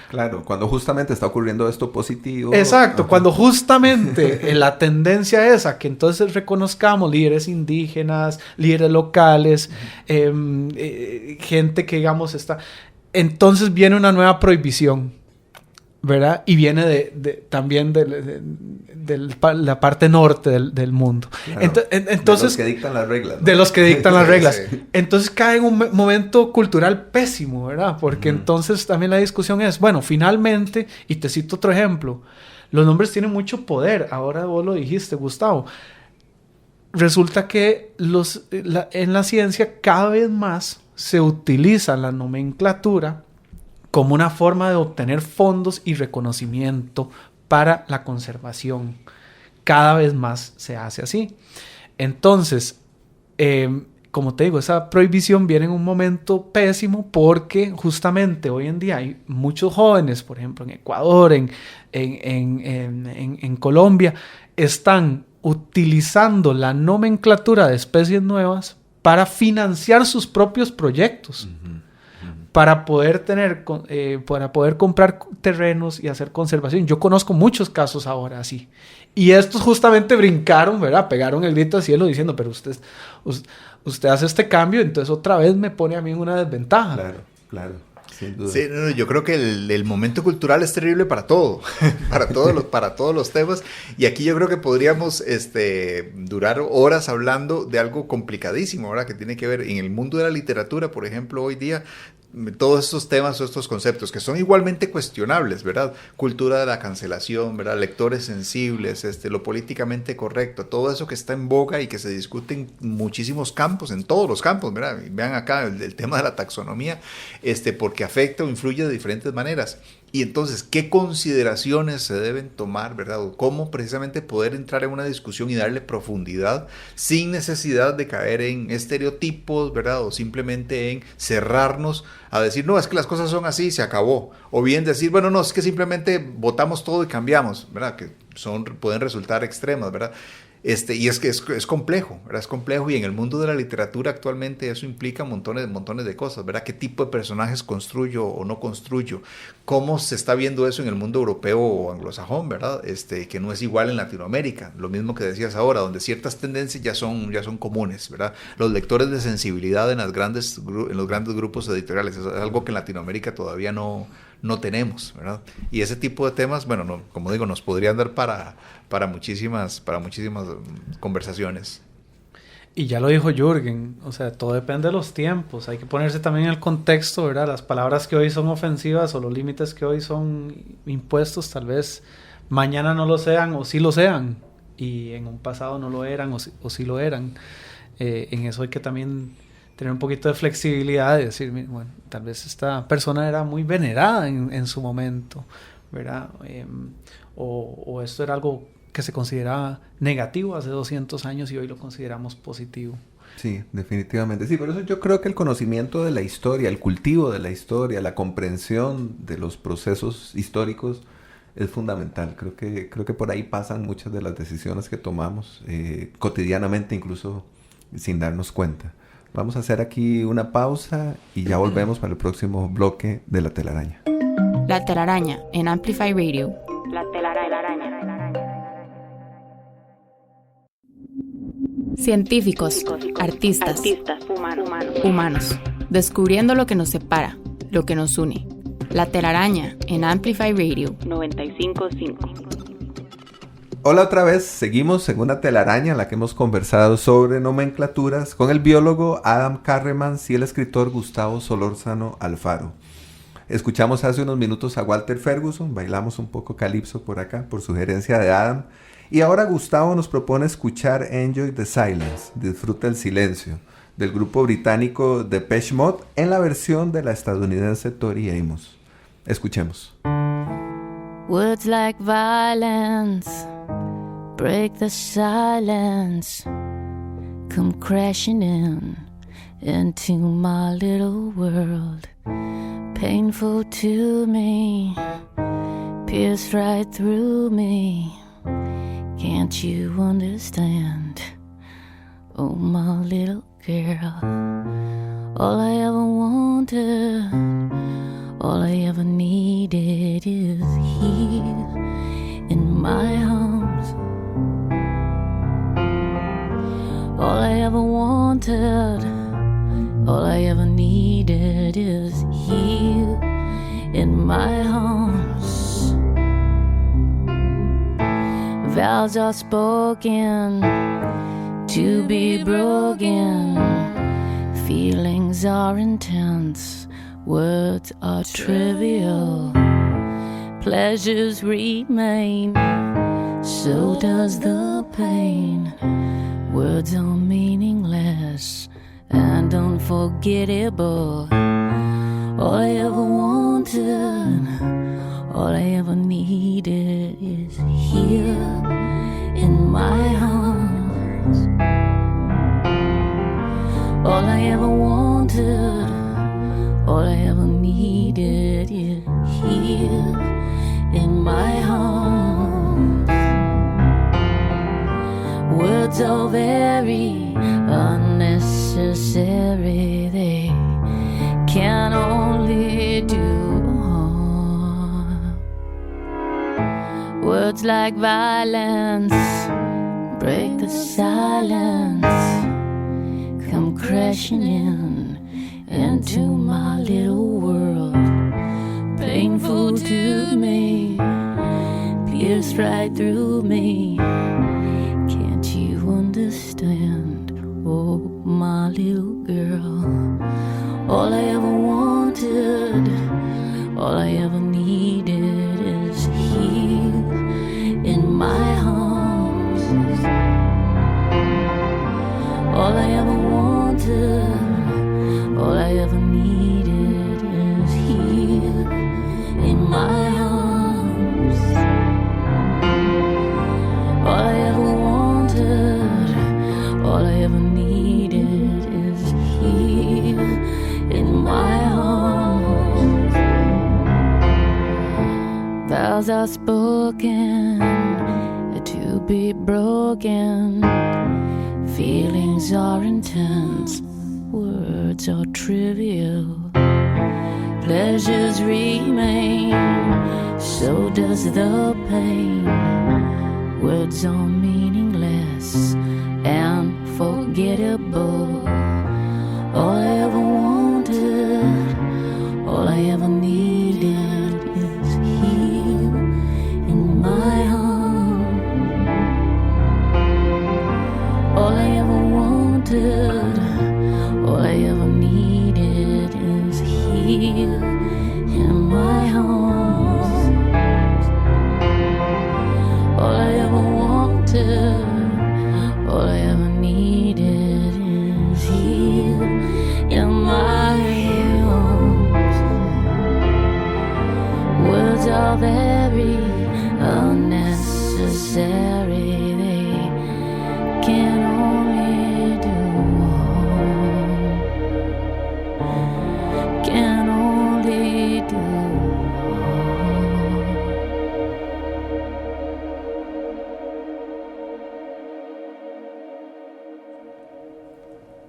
Claro, cuando justamente está ocurriendo esto positivo. Exacto, okay. Cuando justamente la tendencia es a que entonces reconozcamos líderes indígenas, líderes locales, gente que, digamos, está... Entonces viene una nueva prohibición, ¿verdad? Y viene también de la parte norte del mundo. Claro, entonces, de los que dictan las reglas, ¿no? De los que dictan las reglas. Sí. Entonces cae en un momento cultural pésimo, ¿verdad? Porque entonces también la discusión es, bueno, finalmente, y te cito otro ejemplo, los nombres tienen mucho poder. Ahora vos lo dijiste, Gustavo. Resulta que en la ciencia cada vez más se utiliza la nomenclatura como una forma de obtener fondos y reconocimiento para la conservación. Cada vez más se hace así. Entonces, como te digo, esa prohibición viene en un momento pésimo porque justamente hoy en día hay muchos jóvenes, por ejemplo, en Ecuador, en Colombia, están utilizando la nomenclatura de especies nuevas para financiar sus propios proyectos. Uh-huh. Para poder comprar terrenos y hacer conservación. Yo conozco muchos casos ahora así. Y estos justamente brincaron, ¿verdad? Pegaron el grito al cielo diciendo, pero usted hace este cambio, entonces otra vez me pone a mí en una desventaja. Claro, claro. Sin duda. Sí, yo creo que el momento cultural es terrible para todo, para todos los temas. Y aquí yo creo que podríamos durar horas hablando de algo complicadísimo, ¿verdad? Que tiene que ver en el mundo de la literatura, por ejemplo, hoy día. Todos estos temas o estos conceptos que son igualmente cuestionables, ¿verdad? Cultura de la cancelación, ¿verdad? Lectores sensibles, lo políticamente correcto, todo eso que está en boga y que se discute en muchísimos campos, en todos los campos, ¿verdad? Vean acá el tema de la taxonomía, porque afecta o influye de diferentes maneras. Y entonces, ¿qué consideraciones se deben tomar, verdad? O cómo precisamente poder entrar en una discusión y darle profundidad sin necesidad de caer en estereotipos, ¿verdad? O simplemente en cerrarnos a decir, no, es que las cosas son así y se acabó. O bien decir, bueno, no, es que simplemente votamos todo y cambiamos, ¿verdad? Que pueden resultar extremas, ¿verdad? Y es que es complejo, ¿verdad? Es complejo, y en el mundo de la literatura actualmente eso implica montones de cosas, ¿verdad? ¿Qué tipo de personajes construyo o no construyo? ¿Cómo se está viendo eso en el mundo europeo o anglosajón, ¿verdad? Que no es igual en Latinoamérica. Lo mismo que decías ahora, donde ciertas tendencias ya son comunes, ¿verdad? Los lectores de sensibilidad en los grandes grupos editoriales, es algo que en Latinoamérica todavía no tenemos, ¿verdad? Y ese tipo de temas, bueno, no, como digo, nos podrían dar para muchísimas conversaciones. Y ya lo dijo Jürgen, o sea, todo depende de los tiempos, hay que ponerse también en el contexto, ¿verdad? Las palabras que hoy son ofensivas o los límites que hoy son impuestos, tal vez mañana no lo sean o sí lo sean, y en un pasado no lo eran o sí lo eran. En eso hay que también tener un poquito de flexibilidad y decir, bueno, tal vez esta persona era muy venerada en su momento, ¿verdad? O esto era algo que se consideraba negativo hace 200 años y hoy lo consideramos positivo. Sí, definitivamente. Sí, por eso yo creo que el conocimiento de la historia, el cultivo de la historia, la comprensión de los procesos históricos es fundamental. Creo que por ahí pasan muchas de las decisiones que tomamos cotidianamente, incluso sin darnos cuenta. Vamos a hacer aquí una pausa y ya volvemos para el próximo bloque de La Telaraña. La Telaraña en Amplify Radio. La telaraña. Científicos, artistas, humanos, descubriendo lo que nos separa, lo que nos une. La Telaraña en Amplify Radio 95.5. Hola otra vez, seguimos en una telaraña en la que hemos conversado sobre nomenclaturas con el biólogo Adam Carremans y el escritor Gustavo Solórzano Alfaro. Escuchamos hace unos minutos a Walter Ferguson, bailamos un poco calipso por acá por sugerencia de Adam, y ahora Gustavo nos propone escuchar Enjoy the Silence, Disfruta el Silencio, del grupo británico Depeche Mode en la versión de la estadounidense Tori Amos. Escuchemos. Words like violence break the silence, come crashing into my little world. Painful to me, pierce right through me. Can't you understand? Oh, my little girl. All I ever wanted, all I ever needed is here in my arms. All I ever wanted, all I ever needed is here in my arms. Vows are spoken to be broken. Feelings are intense, words are trivial. Pleasures remain, so does the pain. Words are meaningless and unforgettable. All I ever wanted, all I ever needed is here in my arms. All I ever wanted, all I ever needed is here in my arms. Words are very unnecessary, they can only do harm. Words like violence break the silence, come crashing into my little world. Painful to me, pierce right through me. Can't you understand? Oh, my little girl. All I ever wanted, all I ever needed is here in my arms. All I ever wanted, all I ever needed is here in my arms. All I ever wanted, all I ever needed is here in my arms. Vows are spoken to to be broken. Feelings are intense, words are trivial. Pleasures remain, so does the pain. Words are meaningless and forgettable. All I ever wanted, all I ever needed is here in my arms. All I ever wanted, all I ever needed is here in my arms. All I ever wanted, all I ever needed is here in my arms. Words are very unnecessary. They can only do harm. Can only do harm.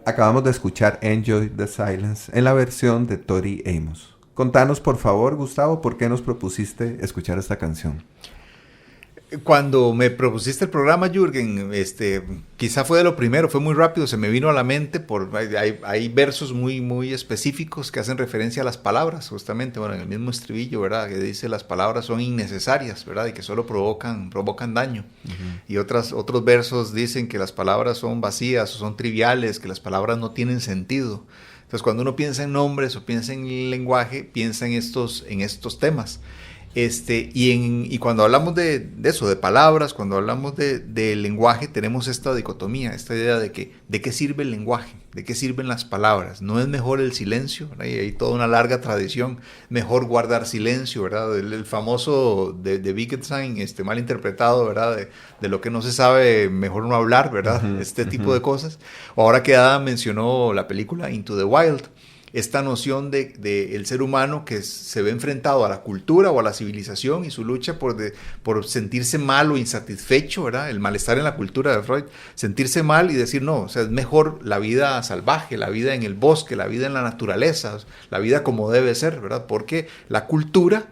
Acabamos de escuchar Enjoy the Silence en la versión de Tori Amos. Contanos, por favor, Gustavo, ¿por qué nos propusiste escuchar esta canción? Cuando me propusiste el programa, Jürgen, quizá fue de lo primero, fue muy rápido, se me vino a la mente, hay versos muy específicos que hacen referencia a las palabras, justamente, bueno, en el mismo estribillo, ¿verdad?, que dice las palabras son innecesarias, ¿verdad?, y que solo provocan daño. Uh-huh. Y otros versos dicen que las palabras son vacías o son triviales, que las palabras no tienen sentido. Entonces, cuando uno piensa en nombres o piensa en lenguaje, piensa en estos temas. Y cuando hablamos de eso, de palabras, cuando hablamos de lenguaje, tenemos esta dicotomía, esta idea de qué sirve el lenguaje, de qué sirven las palabras. ¿No es mejor el silencio? Hay toda una larga tradición, mejor guardar silencio, ¿verdad? El famoso de Wittgenstein, mal interpretado, ¿verdad? De lo que no se sabe, mejor no hablar, ¿verdad? Uh-huh, tipo de cosas. Ahora que Adam mencionó la película Into the Wild, esta noción de el ser humano que se ve enfrentado a la cultura o a la civilización y su lucha por sentirse mal o insatisfecho, ¿verdad? El malestar en la cultura de Freud, sentirse mal y decir no, o sea, es mejor la vida salvaje, la vida en el bosque, la vida en la naturaleza, la vida como debe ser, ¿verdad? Porque la cultura,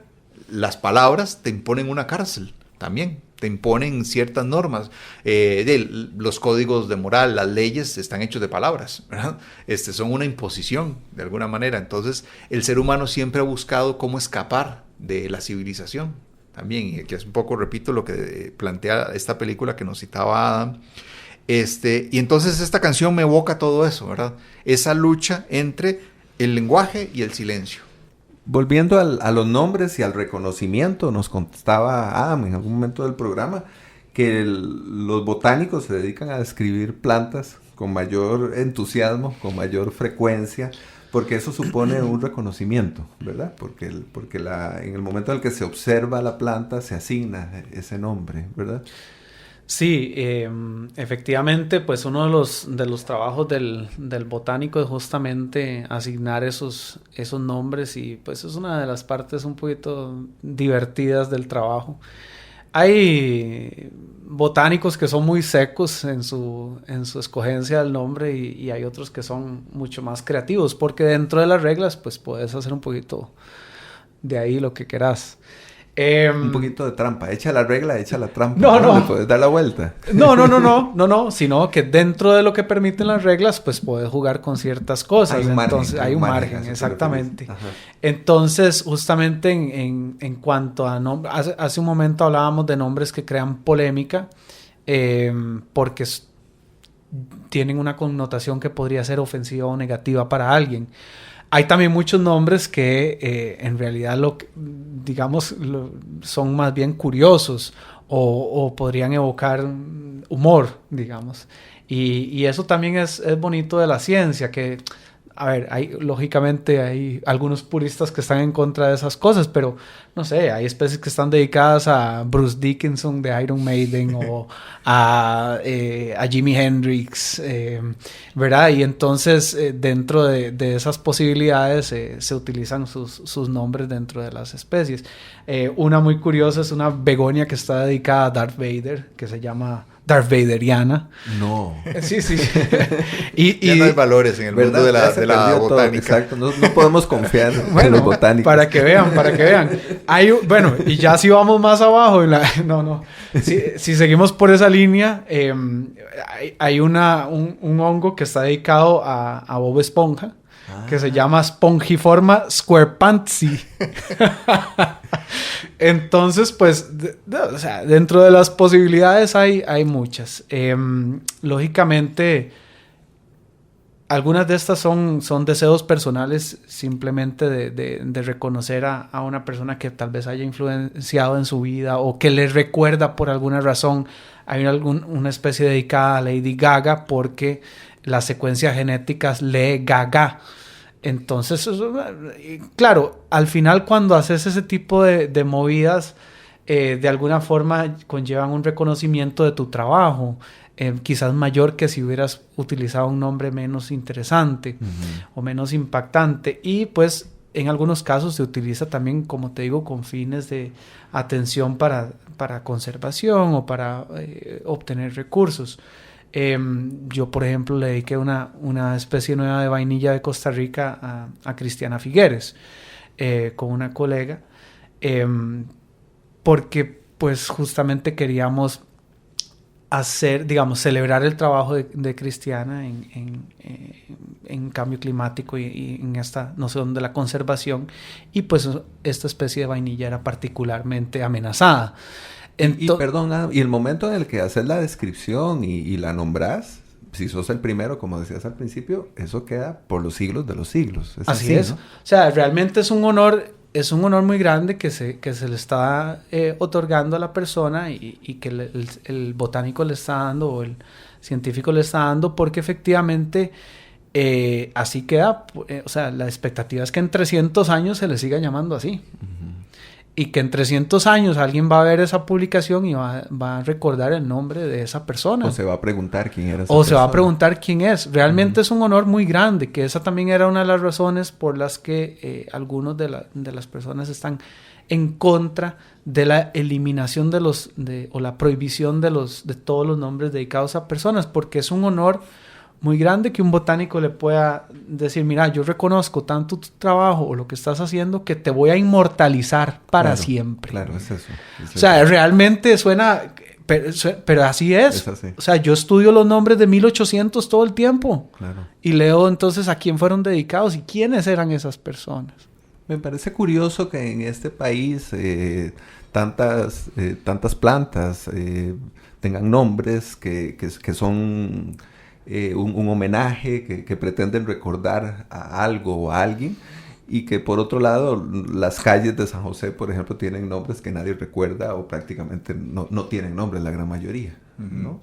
las palabras te imponen una cárcel también. Te imponen ciertas normas, los códigos de moral, las leyes están hechos de palabras, ¿verdad? Son una imposición de alguna manera. Entonces el ser humano siempre ha buscado cómo escapar de la civilización también, y que es un poco, repito, lo que plantea esta película que nos citaba Adam. Y entonces esta canción me evoca todo eso, ¿verdad? Esa lucha entre el lenguaje y el silencio. Volviendo a los nombres y al reconocimiento, nos contestaba Adam en algún momento del programa que los botánicos se dedican a describir plantas con mayor entusiasmo, con mayor frecuencia, porque eso supone un reconocimiento, ¿verdad? Porque en el momento en el que se observa la planta se asigna ese nombre, ¿verdad? Sí, efectivamente, pues uno de los trabajos del botánico es justamente asignar esos nombres, y pues es una de las partes un poquito divertidas del trabajo. Hay botánicos que son muy secos en su escogencia del nombre, y hay otros que son mucho más creativos, porque dentro de las reglas pues puedes hacer un poquito de ahí lo que querás. Un poquito de trampa, echa la regla, echa la trampa. No. ¿Le puedes dar la vuelta? No, sino que dentro de lo que permiten las reglas, pues puedes jugar con ciertas cosas. Hay un margen. Hay un margen, exactamente. Entonces, justamente en cuanto a nombres, hace un momento hablábamos de nombres que crean polémica, porque tienen una connotación que podría ser ofensiva o negativa para alguien. Hay también muchos nombres que en realidad son más bien curiosos o podrían evocar humor, digamos. Y eso también es bonito de la ciencia, que a ver, lógicamente hay algunos puristas que están en contra de esas cosas, pero no sé, hay especies que están dedicadas a Bruce Dickinson de Iron Maiden o a Jimi Hendrix, ¿verdad? Y entonces dentro de esas posibilidades se utilizan sus nombres dentro de las especies. Una muy curiosa es una begonia que está dedicada a Darth Vader, que se llama Darth Vaderiana. No. Sí. Ya no hay valores en el mundo de la perdió todo. botánica. Exacto, no podemos confiar en Bueno, los botánicos. para que vean. Bueno, y ya si vamos más abajo, si seguimos por esa línea, hay un hongo que está dedicado a Bob Esponja, que se llama Spongiforma squarepantsy. Entonces, pues, o sea, dentro de las posibilidades hay muchas. Lógicamente, algunas de estas son deseos personales simplemente de reconocer a una persona que tal vez haya influenciado en su vida o que le recuerda por alguna razón. Hay una especie dedicada a Lady Gaga porque las secuencias genéticas lee Gaga. Entonces, claro, al final cuando haces ese tipo de movidas, de alguna forma conllevan un reconocimiento de tu trabajo, quizás mayor que si hubieras utilizado un nombre menos interesante o menos impactante. Y pues en algunos casos se utiliza también, como te digo, con fines de atención para conservación o para obtener recursos. Yo, por ejemplo, le dediqué una especie nueva de vainilla de Costa Rica a Cristiana Figueres, con una colega, porque pues justamente queríamos celebrar el trabajo de Cristiana en cambio climático y en esta noción de la conservación, y pues esta especie de vainilla era particularmente amenazada. Y perdón, y el momento en el que haces la descripción y la nombras, si sos el primero, como decías al principio, eso queda por los siglos de los siglos. Así es. ¿No? O sea, realmente es un honor muy grande que se le está otorgando a la persona y que el botánico le está dando o el científico le está dando, porque efectivamente así queda. O sea, la expectativa es que en 300 años se le siga llamando así. Y que en 300 años alguien va a ver esa publicación y va a recordar el nombre de esa persona. O se va a preguntar quién era esa persona. O se va a persona. preguntar quién es. Realmente es un honor muy grande, que esa también era una de las razones por las que algunos de las personas están en contra de la eliminación o la prohibición de todos los nombres dedicados a personas, porque es un honor muy grande que un botánico le pueda decir: mira, yo reconozco tanto tu trabajo o lo que estás haciendo que te voy a inmortalizar para siempre. Claro, es eso. O sea, realmente suena, pero así es. Es así. O sea, yo estudio los nombres de 1800 todo el tiempo. Claro. Y leo entonces a quién fueron dedicados y quiénes eran esas personas. Me parece curioso que en este país tantas plantas tengan nombres que son un homenaje, que pretenden recordar a algo o a alguien, y que por otro lado las calles de San José, por ejemplo, tienen nombres que nadie recuerda o prácticamente no tienen nombres, la gran mayoría, ¿no?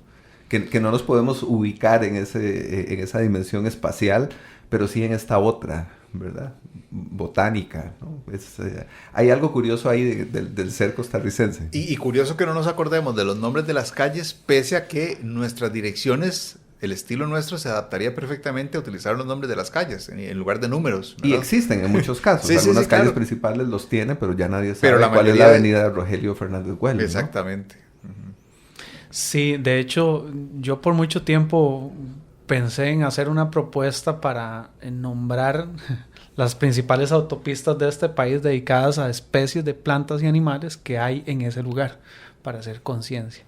Que no nos podemos ubicar en esa dimensión espacial, pero sí en esta otra, ¿verdad? Botánica, ¿no? Hay algo curioso ahí del ser costarricense. Y curioso que no nos acordemos de los nombres de las calles, pese a que nuestras direcciones, el estilo nuestro se adaptaría perfectamente a utilizar los nombres de las calles en lugar de números, ¿verdad? Y existen en muchos casos. Sí, Algunas calles claro. principales los tienen, pero ya nadie sabe Pero cuál es la avenida de Rogelio Fernández Güell. Exactamente. ¿No? Sí, de hecho, yo por mucho tiempo pensé en hacer una propuesta para nombrar las principales autopistas de este país dedicadas a especies de plantas y animales que hay en ese lugar, para hacer conciencia.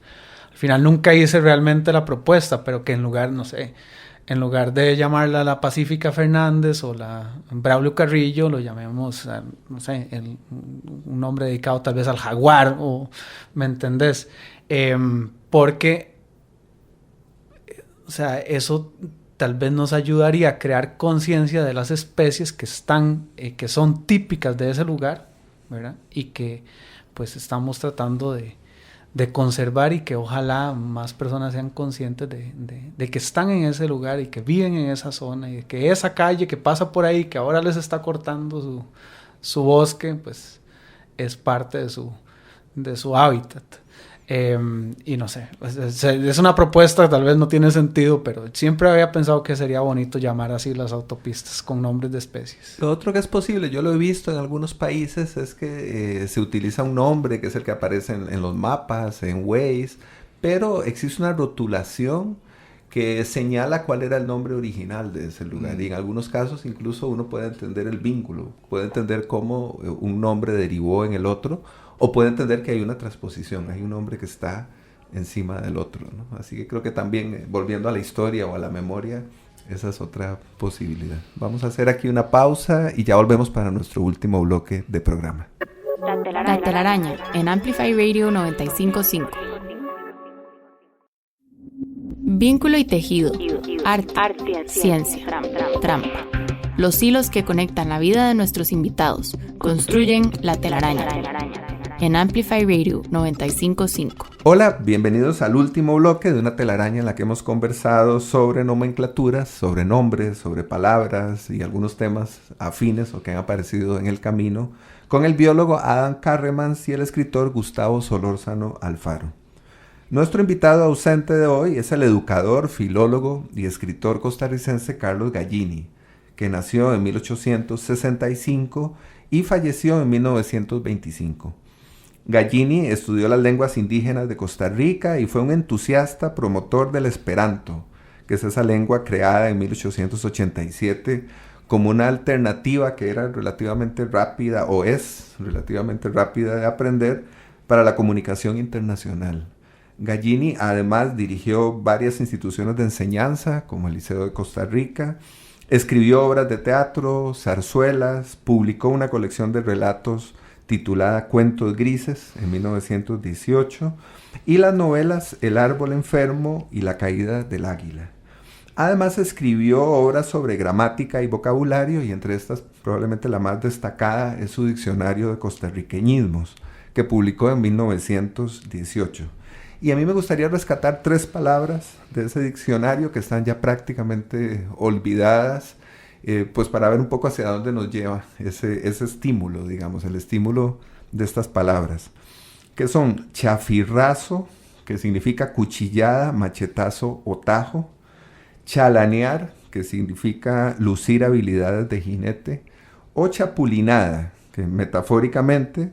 Al final nunca hice realmente la propuesta, pero que en lugar de llamarla la Pacífica Fernández o la Braulio Carrillo, lo llamemos, un nombre dedicado tal vez al jaguar, o ¿me entendés? Porque, o sea, eso tal vez nos ayudaría a crear conciencia de las especies que son típicas de ese lugar, ¿verdad? Y que pues estamos tratando de de conservar y que ojalá más personas sean conscientes de que están en ese lugar y que viven en esa zona y de que esa calle que pasa por ahí, que ahora les está cortando su bosque, pues es parte de su hábitat. Y no sé, es una propuesta, tal vez no tiene sentido, pero siempre había pensado que sería bonito llamar así las autopistas con nombres de especies. Lo otro que es posible, yo lo he visto en algunos países, es que se utiliza un nombre que es el que aparece en los mapas, en Waze, pero existe una rotulación que señala cuál era el nombre original de ese lugar. Y en algunos casos incluso uno puede entender el vínculo, puede entender cómo un nombre derivó en el otro, o puede entender que hay una transposición, hay un nombre que está encima del otro, ¿no? Así que creo que también, volviendo a la historia o a la memoria, esa es otra posibilidad. Vamos a hacer aquí una pausa y ya volvemos para nuestro último bloque de programa. La telaraña en Amplify Radio 95.5. Vínculo y tejido, arte, ciencia, trampa. Los hilos que conectan la vida de nuestros invitados construyen la telaraña. En Amplify Radio 95.5. Hola, bienvenidos al último bloque de una telaraña en la que hemos conversado sobre nomenclaturas, sobre nombres, sobre palabras y algunos temas afines o que han aparecido en el camino con el biólogo Adam Carremans y el escritor Gustavo Solórzano Alfaro. Nuestro invitado ausente de hoy es el educador, filólogo y escritor costarricense Carlos Gallini, que nació en 1865 y falleció en 1925. Gallini estudió las lenguas indígenas de Costa Rica y fue un entusiasta promotor del Esperanto, que es esa lengua creada en 1887 como una alternativa que era relativamente rápida, o es relativamente rápida de aprender, para la comunicación internacional. Gallini además dirigió varias instituciones de enseñanza, como el Liceo de Costa Rica, escribió obras de teatro, zarzuelas, publicó una colección de relatos titulada Cuentos Grises en 1918 y las novelas El árbol enfermo y La caída del águila. Además escribió obras sobre gramática y vocabulario y entre estas probablemente la más destacada es su diccionario de costarriqueñismos que publicó en 1918. Y a mí me gustaría rescatar 3 palabras de ese diccionario que están ya prácticamente olvidadas, pues para ver un poco hacia dónde nos lleva ese estímulo, digamos, el estímulo de estas palabras, que son chafirrazo, que significa cuchillada, machetazo o tajo, chalanear, que significa lucir habilidades de jinete, o chapulinada, que metafóricamente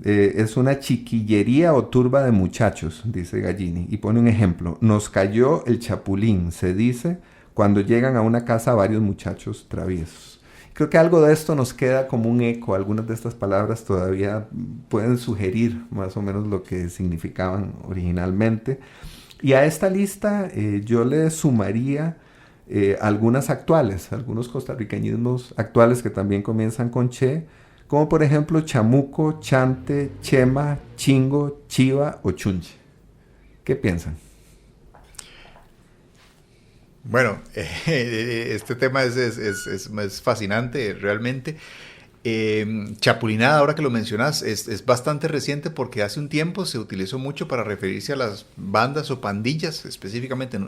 es una chiquillería o turba de muchachos, dice Gallini, y pone un ejemplo: nos cayó el chapulín, se dice cuando llegan a una casa varios muchachos traviesos. Creo que algo de esto nos queda como un eco. Algunas de estas palabras todavía pueden sugerir más o menos lo que significaban originalmente. Y a esta lista yo le sumaría algunas actuales, algunos costarriqueñismos actuales que también comienzan con che, como por ejemplo chamuco, chante, chema, chingo, chiva o chunche. ¿Qué piensan? Bueno, este tema es fascinante realmente. Chapulinada, ahora que lo mencionas, es bastante reciente porque hace un tiempo se utilizó mucho para referirse a las bandas o pandillas, específicamente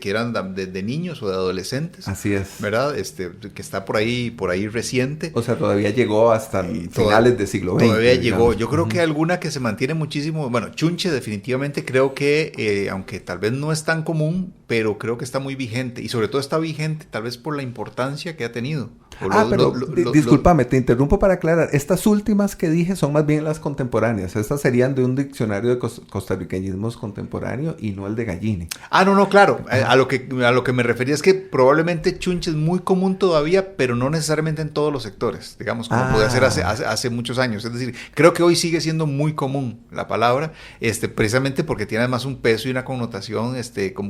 que eran de niños o de adolescentes. Así es. ¿Verdad? Que está por ahí reciente. O sea, todavía llegó hasta finales del siglo XX. Todavía llegó. Digamos. Yo creo que alguna que se mantiene muchísimo, bueno, chunche definitivamente creo que, aunque tal vez no es tan común, pero creo que está muy vigente. Y sobre todo está vigente tal vez por la importancia que ha tenido. Discúlpame, te interrumpo para aclarar. Estas últimas que dije son más bien las contemporáneas. Estas serían de un diccionario de costarriqueñismos contemporáneo y no el de Gallini. No, claro. A lo que me refería es que probablemente chunche es muy común todavía, pero no necesariamente en todos los sectores, digamos, como podía ser hace muchos años. Es decir, creo que hoy sigue siendo muy común la palabra, precisamente porque tiene además un peso y una connotación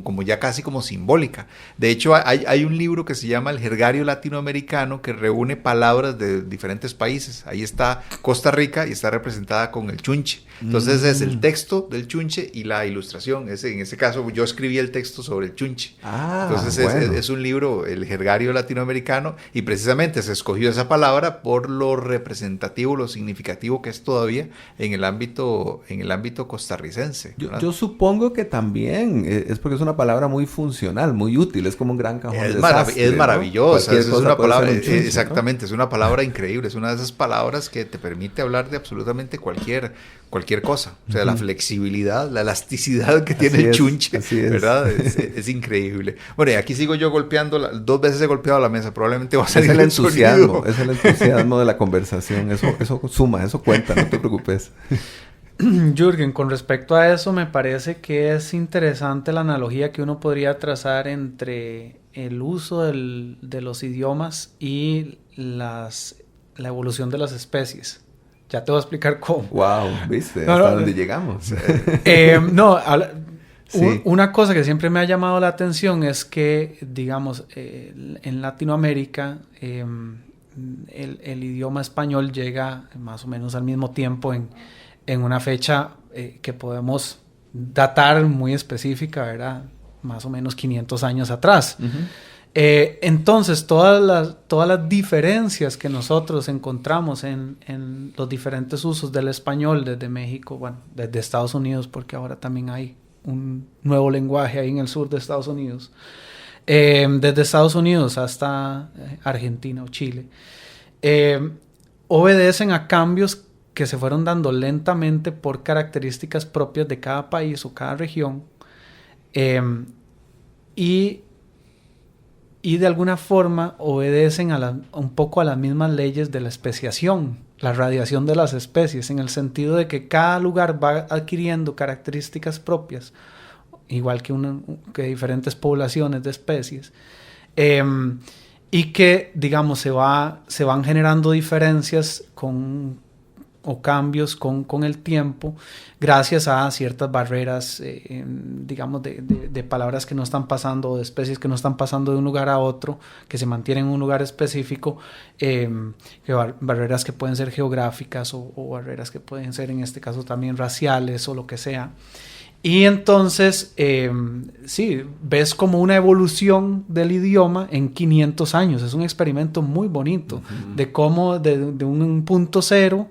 como ya casi como simbólica. De hecho, hay un libro que se llama El Jergario Latinoamericano, latinoamericano que reúne palabras de diferentes países. Ahí está Costa Rica y está representada con el chunche. Entonces es el texto del chunche y la ilustración. En ese caso yo escribí el texto sobre el chunche. Entonces bueno. es un libro, el jergario latinoamericano, y precisamente se escogió esa palabra por lo representativo, lo significativo que es todavía en el ámbito costarricense. Yo supongo que también es porque es una palabra muy funcional, muy útil, es como un gran cajón de sastre, es maravillosa, ¿no? es una palabra, chunche, exactamente, ¿no? Es una palabra increíble, es una de esas palabras que te permite hablar de absolutamente cualquier cosa, o sea, la flexibilidad, la elasticidad que tiene el chunche, ¿verdad? Es increíble. Bueno, y aquí sigo yo golpeando, 2 veces he golpeado la mesa, probablemente va a salir el entusiasmo, sonido. es el entusiasmo de la conversación, eso suma, eso cuenta, no te preocupes. Jürgen, con respecto a eso, me parece que es interesante la analogía que uno podría trazar entre el uso de los idiomas y la evolución de las especies. Ya te voy a explicar cómo. Wow, ¿viste? Hasta dónde llegamos. Sí. Una cosa que siempre me ha llamado la atención es que, digamos, en Latinoamérica, el idioma español llega más o menos al mismo tiempo en una fecha que podemos datar muy específica, ¿verdad? Más o menos 500 años atrás. Uh-huh. Entonces, todas las diferencias que nosotros encontramos en los diferentes usos del español desde México, bueno, desde Estados Unidos, porque ahora también hay un nuevo lenguaje ahí en el sur de Estados Unidos, desde Estados Unidos hasta Argentina o Chile, obedecen a cambios que se fueron dando lentamente por características propias de cada país o cada región, y de alguna forma obedecen un poco a las mismas leyes de la especiación, la radiación de las especies, en el sentido de que cada lugar va adquiriendo características propias, igual que diferentes poblaciones de especies, y que, digamos, se van generando diferencias o cambios con el tiempo, gracias a ciertas barreras, digamos, de palabras que no están pasando, o de especies que no están pasando de un lugar a otro, que se mantienen en un lugar específico, barreras que pueden ser geográficas o barreras que pueden ser, en este caso, también raciales o lo que sea. Y entonces, sí, ves como una evolución del idioma en 500 años. Es un experimento muy bonito, uh-huh, de cómo de un punto cero,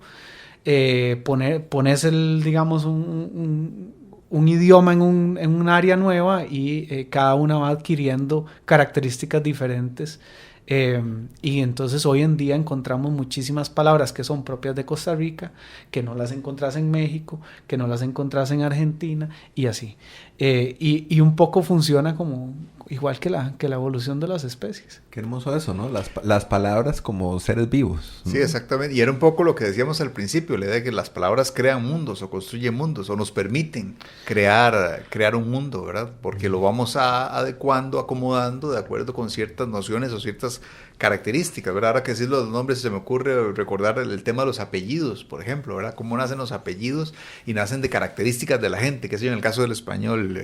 pones digamos un idioma en un área nueva y cada una va adquiriendo características diferentes, y entonces hoy en día encontramos muchísimas palabras que son propias de Costa Rica, que no las encontrás en México, que no las encontrás en Argentina, y así, y un poco funciona como igual que la evolución de las especies. Qué hermoso eso, ¿no? Las palabras como seres vivos, ¿no? Sí, exactamente. Y era un poco lo que decíamos al principio, la idea de que las palabras crean mundos o construyen mundos o nos permiten crear un mundo, ¿verdad? Porque lo vamos adecuando, acomodando de acuerdo con ciertas nociones o ciertas características, ¿verdad? Ahora que decís los nombres, se me ocurre recordar el tema de los apellidos, por ejemplo, ¿verdad? Cómo nacen los apellidos y nacen de características de la gente, que es en el caso del español,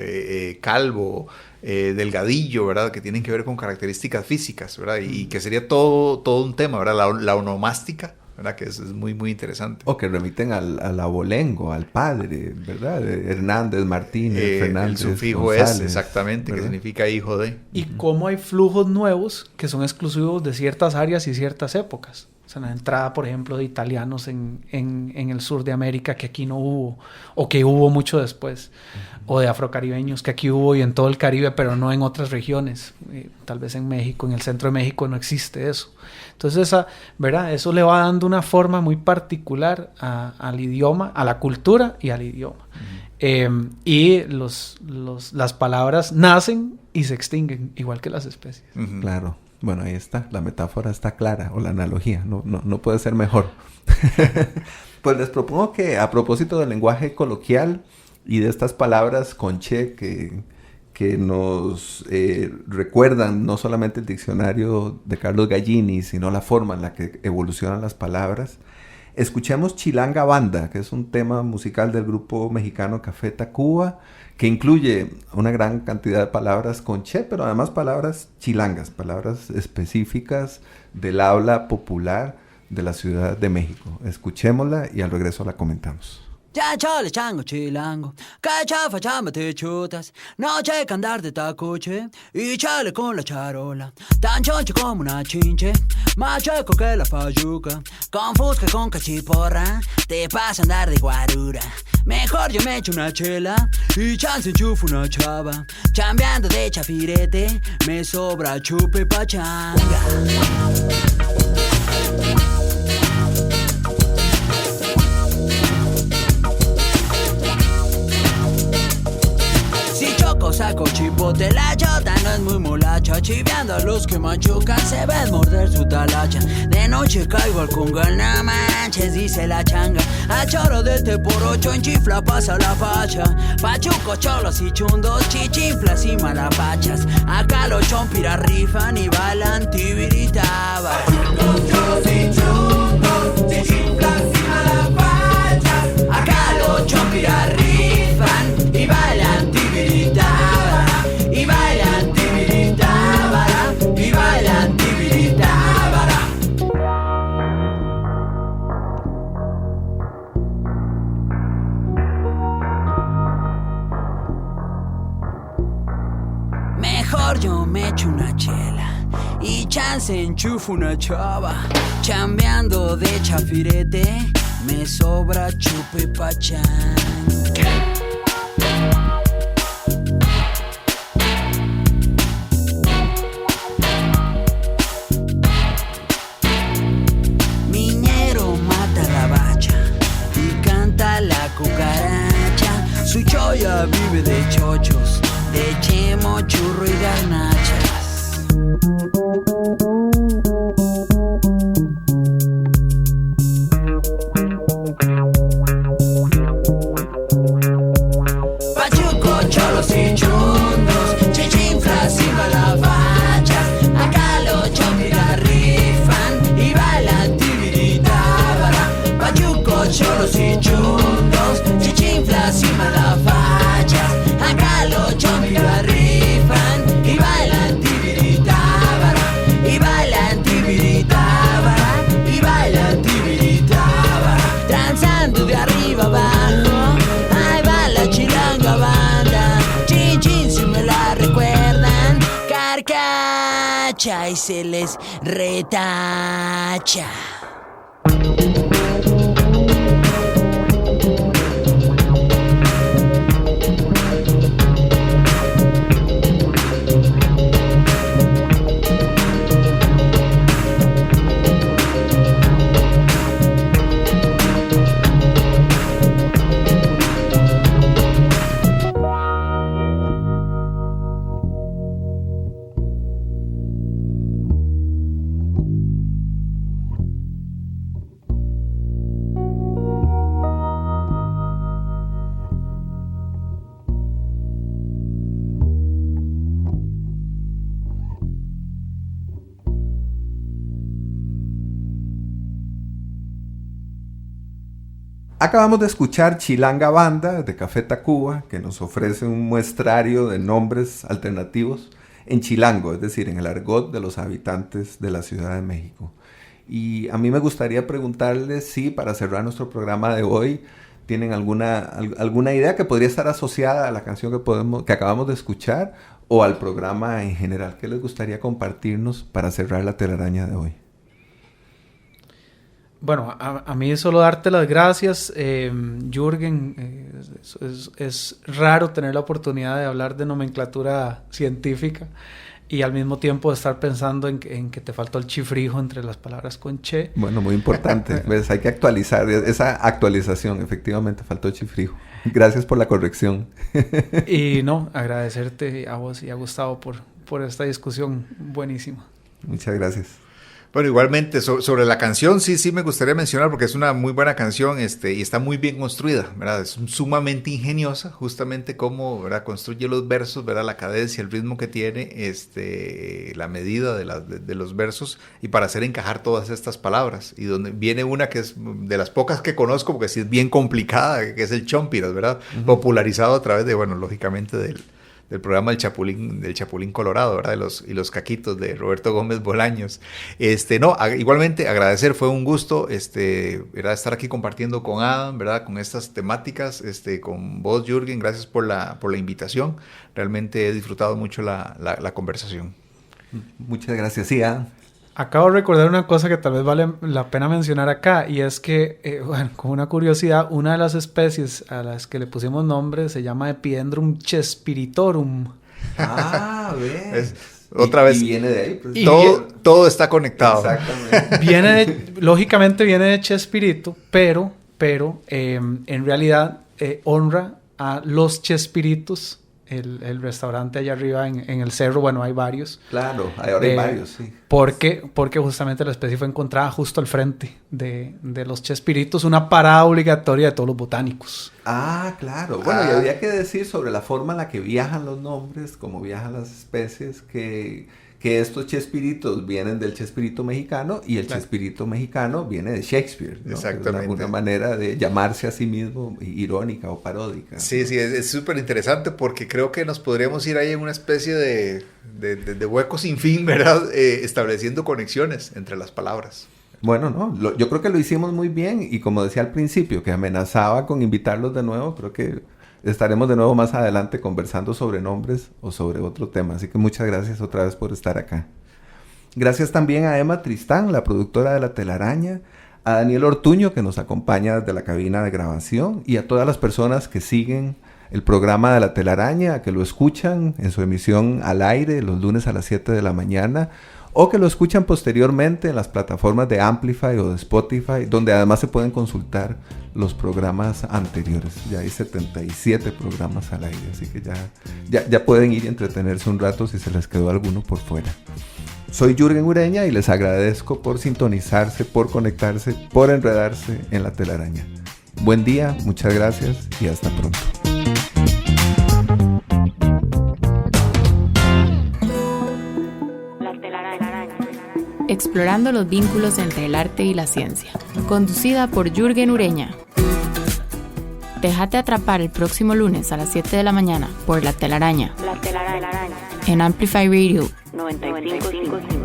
calvo, delgadillo, ¿verdad? Que tienen que ver con características físicas, ¿verdad? Y que sería todo un tema, ¿verdad? La onomástica, ¿verdad? Que es muy, muy interesante. O que remiten al abolengo, al padre, ¿verdad? Hernández, Martínez, Fernández, el sufijo González, es, exactamente, ¿verdad? Que significa hijo de. Y cómo hay flujos nuevos que son exclusivos de ciertas áreas y ciertas épocas. O sea, la entrada, por ejemplo, de italianos en el sur de América, que aquí no hubo, o que hubo mucho después, o de afrocaribeños, que aquí hubo y en todo el Caribe, pero no en otras regiones. Tal vez en México, en el centro de México no existe eso. Entonces, ¿verdad? Eso le va dando una forma muy particular al idioma, a la cultura y al idioma. Uh-huh. Y las palabras nacen y se extinguen, igual que las especies. Uh-huh. Claro. Bueno, ahí está, la metáfora está clara, o la analogía, no puede ser mejor. Pues les propongo que, a propósito del lenguaje coloquial y de estas palabras conché que nos recuerdan no solamente el diccionario de Carlos Gallini, sino la forma en la que evolucionan las palabras, Escuchemos Chilanga Banda, que es un tema musical del grupo mexicano Café Tacuba, que incluye una gran cantidad de palabras con che, pero además palabras chilangas, palabras específicas del habla popular de la Ciudad de México. Escuchémosla y al regreso la comentamos. Ya chale chango chilango, que chafa chamba te chutas, no che que andar de tacoche y chale con la charola, tan choncho como una chinche, más chueco que la fayuca, con fusca con cachiporra, te pasa a andar de guarura. Mejor yo me echo una chela y chance enchufo una chava, chambeando de chafirete, me sobra chupe pachanga. Saco chipote, la chota no es muy molacha, chiveando a los que machucan se ven morder su talacha. De noche caigo al congal, no manches, dice la changa. A choro de este por 8 en chifla pasa la facha. Pachuco, cholos y chundos, chichinflas y malapachas. Acá los chompiras rifan y bailan tibiritaba. Pachucos, cholos y chundos, chichinflas y malapachas. Acá los chompiras rifan y bailan tibiritaba. Y bailan tibiritábara, y bailan tibiritábara. Mejor yo me echo una chela y chance enchufo una chava. Chambeando de chafirete, me sobra chupe pachán. Su choya vive de chochos, de chemo, churro y garnachas. Pachuco, cholos y chundos, chichinflas y balabachas. Acá los chompiras rifan y bailan tibiritábara. Pachuco, cholos y chundos, chichinflas y malafachas. Acá los chompiras rifan y bailan tibiritábara. Y bailan tibiritábara. Y bailan tibiritábara. Transando de arriba abajo, ahí va la chilanga banda. Chin chin si me la recuerdan, carcacha y se les retacha. Acabamos de escuchar Chilanga Banda de Café Tacuba, que nos ofrece un muestrario de nombres alternativos en chilango, es decir, en el argot de los habitantes de la Ciudad de México. Y a mí me gustaría preguntarles si, para cerrar nuestro programa de hoy, tienen alguna idea que podría estar asociada a la canción que acabamos de escuchar o al programa en general. ¿Qué les gustaría compartirnos para cerrar la telaraña de hoy? Bueno, a mí solo darte las gracias, Jürgen. Es raro tener la oportunidad de hablar de nomenclatura científica y al mismo tiempo estar pensando en que te faltó el chifrijo entre las palabras con che. Bueno, muy importante. Pues hay que actualizar. Esa actualización, efectivamente, faltó el chifrijo. Gracias por la corrección. Y no, agradecerte a vos y a Gustavo por esta discusión buenísima. Muchas gracias. Bueno, igualmente, sobre la canción, sí me gustaría mencionar, porque es una muy buena canción, y está muy bien construida, ¿verdad? Es sumamente ingeniosa, justamente cómo, ¿verdad?, construye los versos, ¿verdad?, la cadencia, el ritmo que tiene, la medida de los versos, y para hacer encajar todas estas palabras. Y donde viene una que es de las pocas que conozco, porque sí es bien complicada, que es el chompiras, ¿verdad? Uh-huh. Popularizado a través de, bueno, lógicamente del programa del Chapulín Colorado, ¿verdad? Y los caquitos de Roberto Gómez Bolaños. Igualmente agradecer, fue un gusto, ¿verdad?, estar aquí compartiendo con Adam, ¿verdad?, con estas temáticas, con vos, Jürgen, gracias por la invitación. Realmente he disfrutado mucho la conversación. Muchas gracias, sí, Adam. Acabo de recordar una cosa que tal vez vale la pena mencionar acá, y es que, como una curiosidad, una de las especies a las que le pusimos nombre se llama Epidendrum chespiritorum. Ah, ves. Otra vez. Y viene de ahí. Pues. Todo está conectado. Exactamente. Lógicamente viene de Chespirito, pero en realidad honra a los Chespiritos. El restaurante allá arriba en el cerro, bueno, hay varios. Claro, ahora hay varios, sí. Porque justamente la especie fue encontrada justo al frente de los Chespiritos, una parada obligatoria de todos los botánicos. Ah, claro. Bueno, y habría que decir sobre la forma en la que viajan los nombres, cómo viajan las especies, que estos chespiritos vienen del chespirito mexicano y el chespirito mexicano viene de Shakespeare, ¿no? Exactamente. De alguna manera de llamarse a sí mismo irónica o paródica. Sí, es súper interesante porque creo que nos podríamos ir ahí en una especie de hueco sin fin, ¿verdad? Estableciendo conexiones entre las palabras. Bueno, no, yo creo que lo hicimos muy bien y como decía al principio, que amenazaba con invitarlos de nuevo, creo que estaremos de nuevo más adelante conversando sobre nombres o sobre otro tema. Así que muchas gracias otra vez por estar acá. Gracias también a Emma Tristán, la productora de La Telaraña, a Daniel Ortuño, que nos acompaña desde la cabina de grabación, y a todas las personas que siguen el programa de La Telaraña, que lo escuchan en su emisión al aire los lunes a las 7 de la mañana, o que lo escuchan posteriormente en las plataformas de Amplify o de Spotify, donde además se pueden consultar los programas anteriores. Ya hay 77 programas al aire, así que ya pueden ir y entretenerse un rato si se les quedó alguno por fuera. Soy Jürgen Ureña y les agradezco por sintonizarse, por conectarse, por enredarse en La Telaraña. Buen día, muchas gracias y hasta pronto. Explorando los vínculos entre el arte y la ciencia. Conducida por Jürgen Ureña. Déjate atrapar el próximo lunes a las 7 de la mañana por La Telaraña. La Telaraña. En Amplify Radio 95.5.